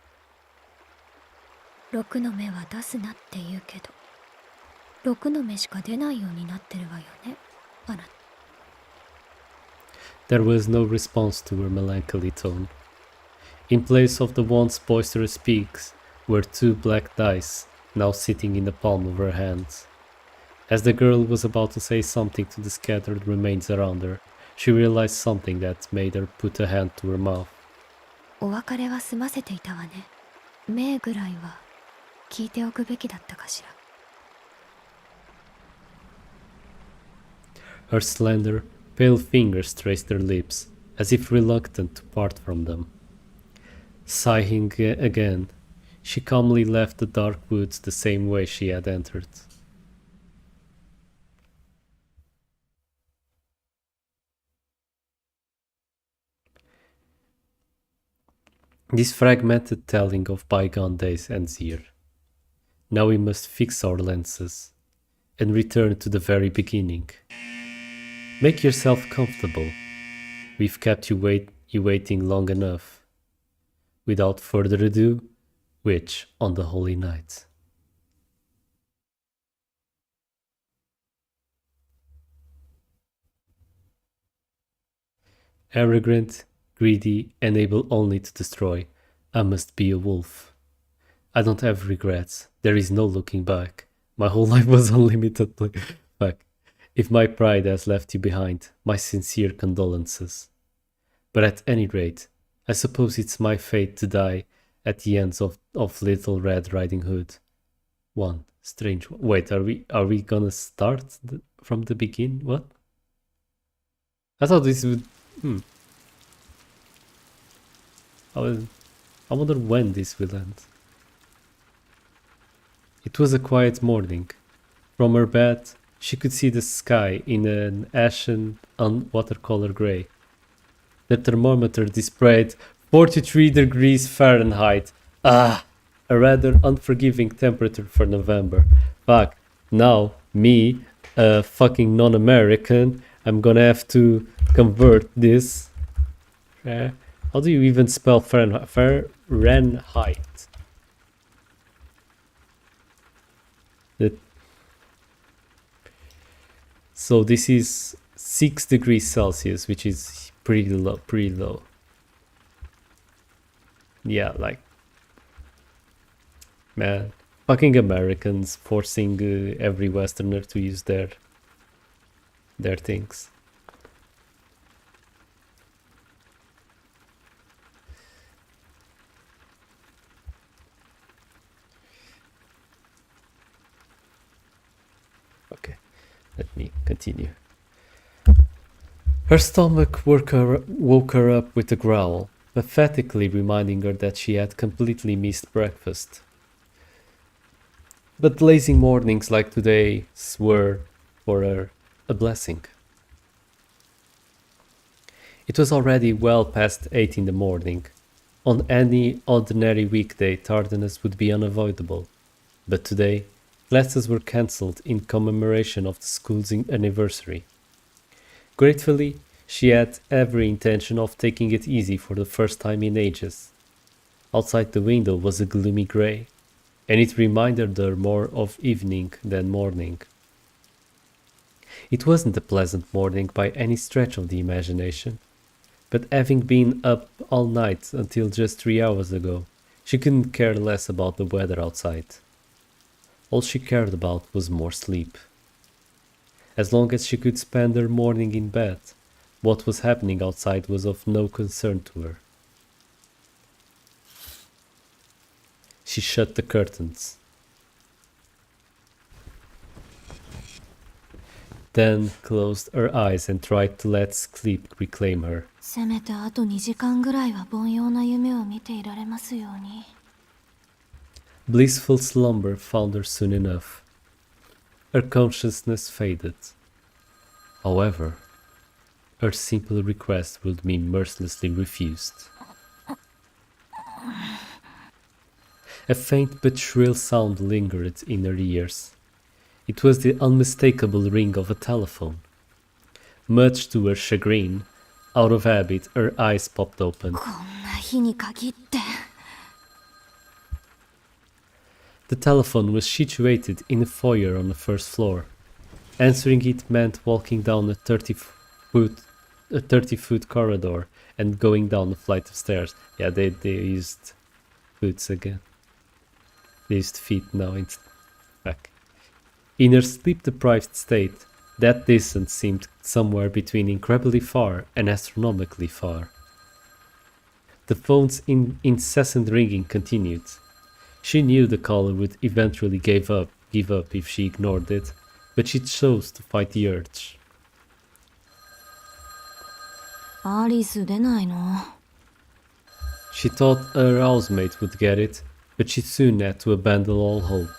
6の目は出すなって言うけど、6の目しか出ないようになってるわよね、あなた。There was no response to her melancholy tone. In place of the once boisterous peaks were 2 black dice, now sitting in the palm of her hands. As the girl was about to say something to the scattered remains around her, she realized something that made her put a hand to her mouth. お別れは済ませていたわね。目ぐらいは聞いておくべきだったかしら。 Her slender, pale fingers traced her lips, as if reluctant to part from them. Sighing again, she calmly left the dark woods the same way she had entered. This fragmented telling of bygone days ends here. Now we must fix our lenses and return to the very beginning. Make yourself comfortable. We've kept you waiting long enough. Without further ado, Witch on the Holy Night. Arrogant, greedy, and able only to destroy, I must be a wolf. I don't have regrets. There is no looking back. My whole life was unlimited. Fuck. If my pride has left you behind, my sincere condolences. But at any rate, I suppose it's my fate to die at the hands of Little Red Riding Hood. One strange. Wait, are we gonna start from the beginning? What? I thought this would. I wonder when this will end. It was a quiet morning. From her bed, she could see the sky in an ashen watercolor grey. The thermometer displayed 43 degrees Fahrenheit. A rather unforgiving temperature for November. Fuck, now, me, a fucking non-American, I'm gonna have to convert this. How do you even spell Fahrenheit? Fahrenheit. So this is 6 degrees Celsius, which is pretty low. Yeah, like, man, fucking Americans forcing every Westerner to use their things. Okay, let me continue. Her stomach woke her up with a growl, pathetically reminding her that she had completely missed breakfast. But lazy mornings like today's were, for her, a blessing. It was already well past 8 in the morning. On any ordinary weekday, tardiness would be unavoidable. But today, classes were cancelled in commemoration of the school's anniversary. Gratefully, she had every intention of taking it easy for the first time in ages. Outside the window was a gloomy grey, and it reminded her more of evening than morning. It wasn't a pleasant morning by any stretch of the imagination, but having been up all night until just 3 hours ago, she couldn't care less about the weather outside. All she cared about was more sleep. As long as she could spend her morning in bed, what was happening outside was of no concern to her. She shut the curtains. Then closed her eyes and tried to let sleep reclaim her. せめてあと2時間ぐらいは凡庸な夢を見ていられますように。 Blissful slumber found her soon enough. Her consciousness faded. However, her simple request would be mercilessly refused. A faint but shrill sound lingered in her ears. It was the unmistakable ring of a telephone. Much to her chagrin, out of habit, her eyes popped open. こんな日に限って。 The telephone was situated in a foyer on the first floor. Answering it meant walking down a 30-foot corridor and going down a flight of stairs. Yeah, they used boots again. They used feet now in back. In her sleep-deprived state, that distance seemed somewhere between incredibly far and astronomically far. The phone's incessant ringing continued. She knew the caller would eventually give up if she ignored it, but she chose to fight the urge. アリス出ないの？ She thought her housemate would get it, but she soon had to abandon all hope.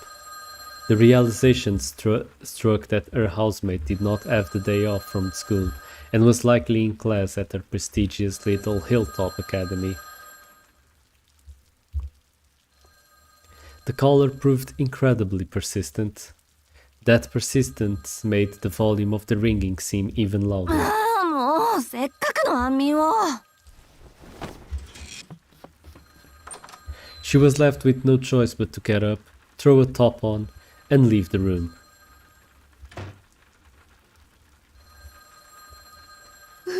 The realization struck that her housemate did not have the day off from school and was likely in class at her prestigious little hilltop academy. The caller proved incredibly persistent. That persistence made the volume of the ringing seem even louder. ああ、もうせっかくの安眠を。 She was left with no choice but to get up, throw a top on, and leave the room. 寒っ。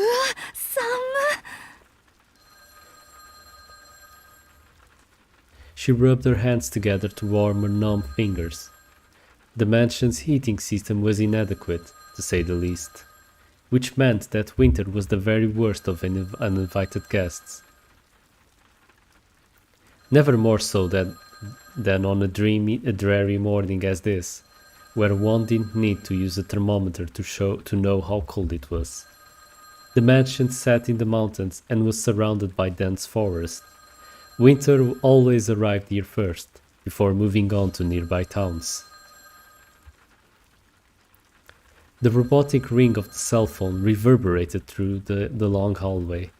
She rubbed her hands together to warm her numb fingers. The mansion's heating system was inadequate, to say the least, which meant that winter was the very worst of uninvited guests. Never more so than on a dreary morning as this, where one didn't need to use a thermometer to know how cold it was. The mansion sat in the mountains and was surrounded by dense forest. Winter always arrived here first, before moving on to nearby towns. The robotic ring of the cell phone reverberated through the long hallway.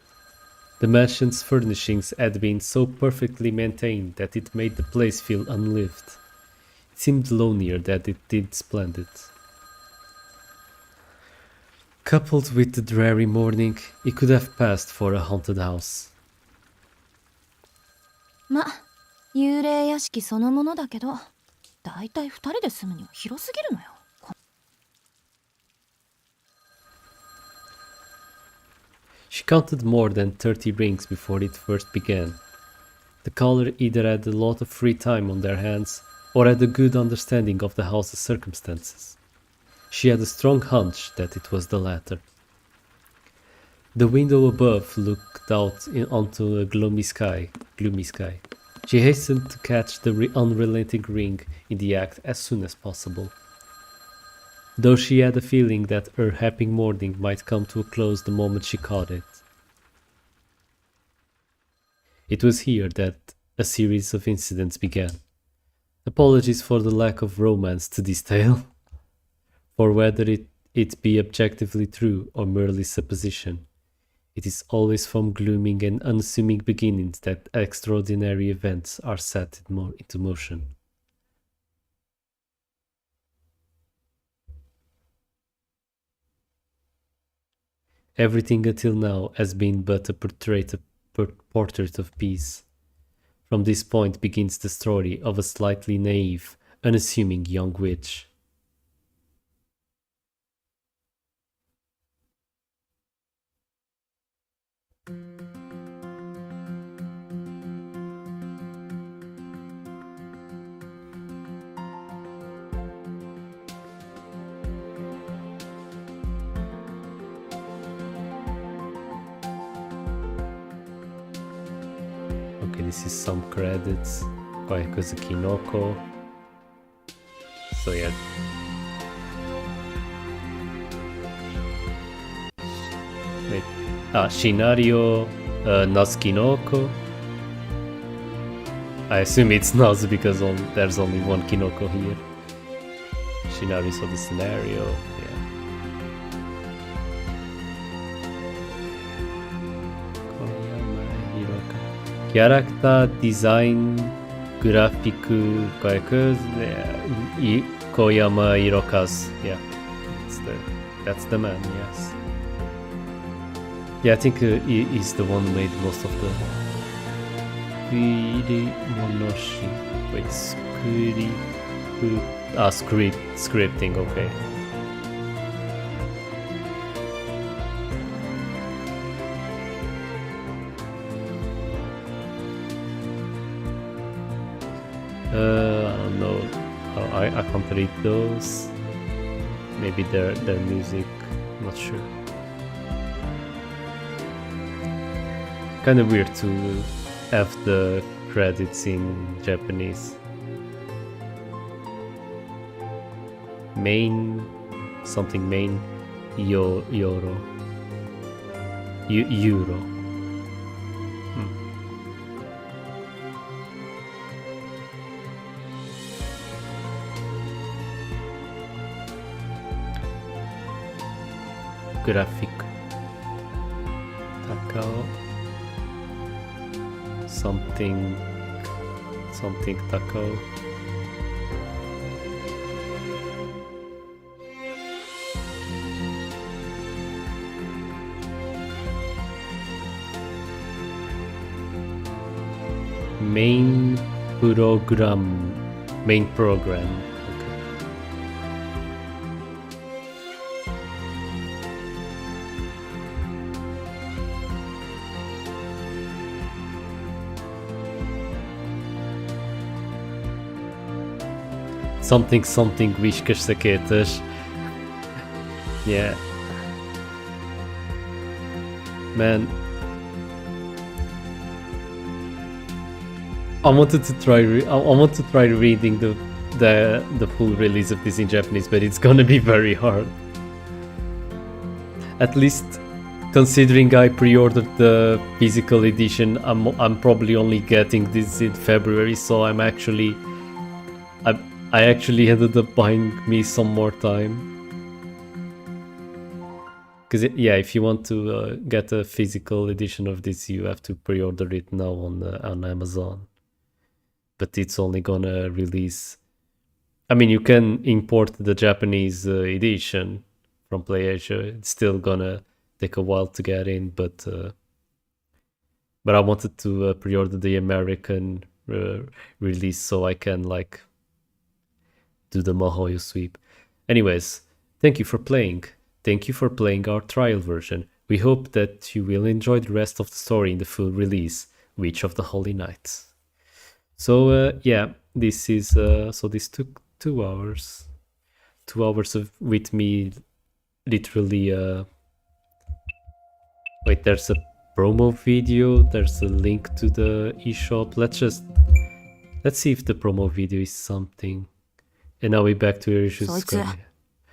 The mansion's furnishings had been so perfectly maintained that it made the place feel unlived. It seemed lonelier than it did splendid. Coupled with the dreary morning, it could have passed for a haunted house. ま、幽霊屋敷そのものだけど、だいたい2人で住むには広すぎるのよ。 She counted more than 30 rings before it first began. The caller either had a lot of free time on their hands or had a good understanding of the house's circumstances. She had a strong hunch that it was the latter. The window above looked out onto a gloomy sky. She hastened to catch the unrelenting ring in the act as soon as possible. Though she had a feeling that her happy morning might come to a close the moment she caught it. It was here that a series of incidents began. Apologies for the lack of romance to this tale, for whether it be objectively true or merely supposition. It is always from glooming and unassuming beginnings that extraordinary events are set into motion. Everything until now has been but a portrait of peace. From this point begins the story of a slightly naive, unassuming young witch. Okay, this is some credits. Kaikuzu Kinoko. So yeah. Wait. Shinario Nazukinoko. I assume it's Nazu because there's only one Kinoko here. Shinari saw the scenario. Yeah. Koyama Hiroka. Character design, graphic, Koyama Hiroka's. Yeah, that's the man. Yes. Yeah, I think he's the one who made most of the. Monoshi. Wait, scripting, okay. I don't know. I can't read those. Maybe their music, not sure. Kind of weird to have the credits in Japanese. Something main, Yoru. Euro. Graphic. Takao. Something Takao. Main program. Okay. Something Whiskas Saquetas. Yeah. Man. I wanted to try reading the full release of this in Japanese, but it's gonna be very hard. At least considering I pre-ordered the physical edition, I'm probably only getting this in February, so I actually ended up buying me some more time. Because if you want to get a physical edition of this, you have to pre-order it now on Amazon. But it's only gonna release. I mean, you can import the Japanese edition from PlayAsia. It's still gonna take a while to get in, but I wanted to pre-order the American release so I can do the Mahoutsukai sweep. Anyways, thank you for playing. Thank you for playing our trial version. We hope that you will enjoy the rest of the story in the full release, Witch of the Holy Night. So this is this took 2 hours. 2 hours with me literally wait, there's a promo video, there's a link to the eShop. Let's see if the promo video is something. And now we're back to Yoru's Square.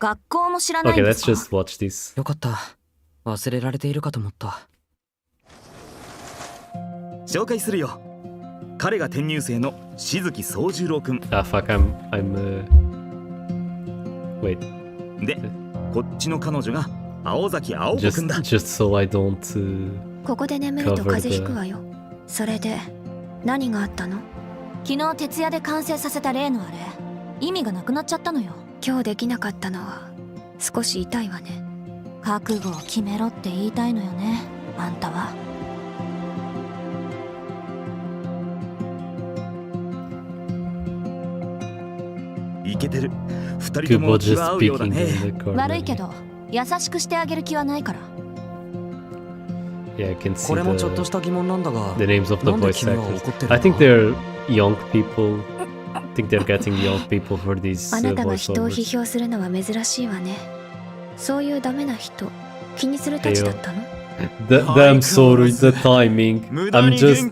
Okay, let's just watch this. よかった。忘れられているかと思った。紹介するよ。彼が転入生の静木宗十郎くん。Fuck, I'm wait. で、こっちの彼女が青崎青子くんだ。Just so I don't ここで眠ると風邪ひくわよ。それで何があったの？昨日徹夜で完成させた例のあれ、意味がなくなっちゃったのよ。今日できなかったのは少し痛いわね。覚悟を決めろって言いたいのよね、あんたは。イケてる。二人とも気は合うようだね。悪いけど優しくしてあげる気はないから。Yeah, I can see これもちょっとした疑問なんだが、 the names of the なんで voice 君は怒って actors. る I の think they're young people. I think they're getting young people for these あなたが人を批 voiceovers. 評するのは珍しいわね。そういうダメな人気にするたちだったの？ Damn, sorry, the timing. I'm just.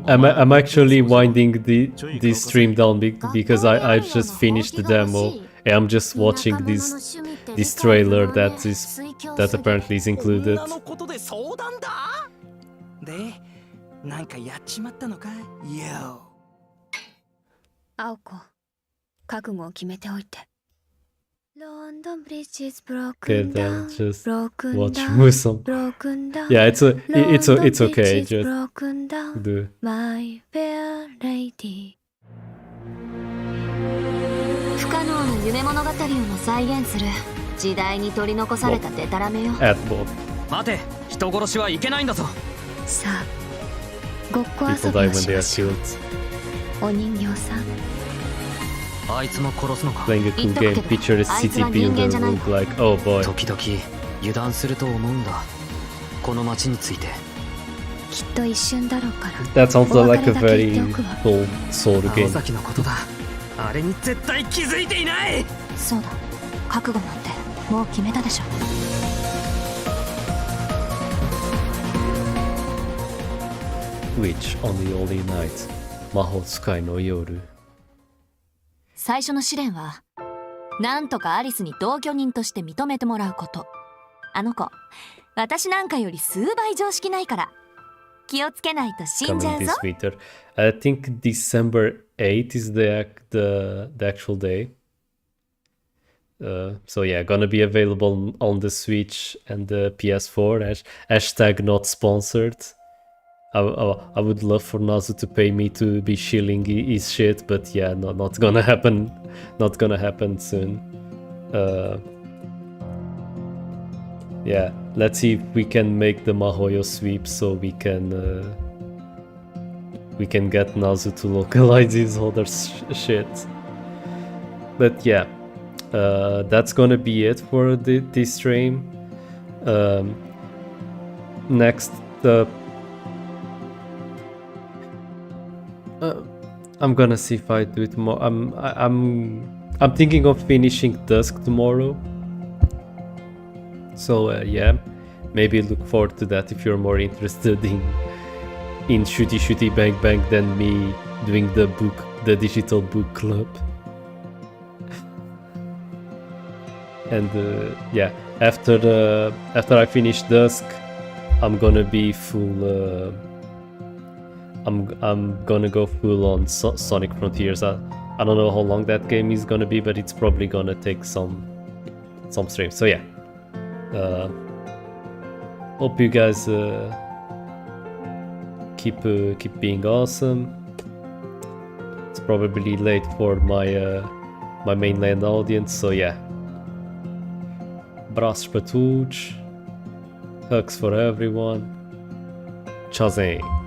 I'm actually winding the stream down because I just finished the demo and I'm just watching this trailer that apparently is included. 女のことで相談だで、なんかやっちまったのかよ。青子、覚悟を決めておいて。London Bridge is broken Okay, down, then just broken watch down, Musum. broken down. Yeah, it's London okay. Bridge is Just broken down, do. my fair lady. 不可能な夢物語をも再現する時代に取り残されたデタラメよ。 At both. 待て、人殺しはいけないんだぞ。さあ、ごっこ People 遊び die を when し they ま are しょう。 killed. お人形さん。あいつも殺すのか。 Playing a cool game, picture a city builder look like, oh boy. 時々油断すると思うんだ。この町について。きっと一瞬だろうから。 That sounds お like 別 a れだけ very 言っておくわ。 old soul 青 game. 崎のことだ。あれに絶対気づいていない。そうだ、覚悟なんてもう決めたでしょ。Which on the holy night, Mahoutsukai no Yoru. 最初の試練はなんとかアリスに同居人として認めてもらうこと。あの子、私なんかより数倍常識ないから気をつけないと死んじゃ Coming うぞ。 this winter. I think December 8 is the actual day. So yeah, gonna be available on the Switch and the PS4. Hashtag not sponsored. I would love for Nazu to pay me to be shilling his shit, but yeah, not gonna happen. Not gonna happen soon. Yeah, let's see if we can make the Mahoyo sweep so we can get Nazu to localize his other shit. But yeah, that's gonna be it for this stream. Next up, I'm gonna see if I do it more. I'm thinking of finishing Dusk tomorrow. So yeah, maybe look forward to that if you're more interested in shooty bang bang than me doing the digital book club. And yeah, after I finish Dusk, I'm gonna be full. I'm gonna go full on Sonic Frontiers. I don't know how long that game is gonna be, but it's probably gonna take some streams. So yeah, hope you guys keep being awesome. It's probably late for my mainland audience, so yeah. Braços para todos, hugs for everyone. Tchauzinho.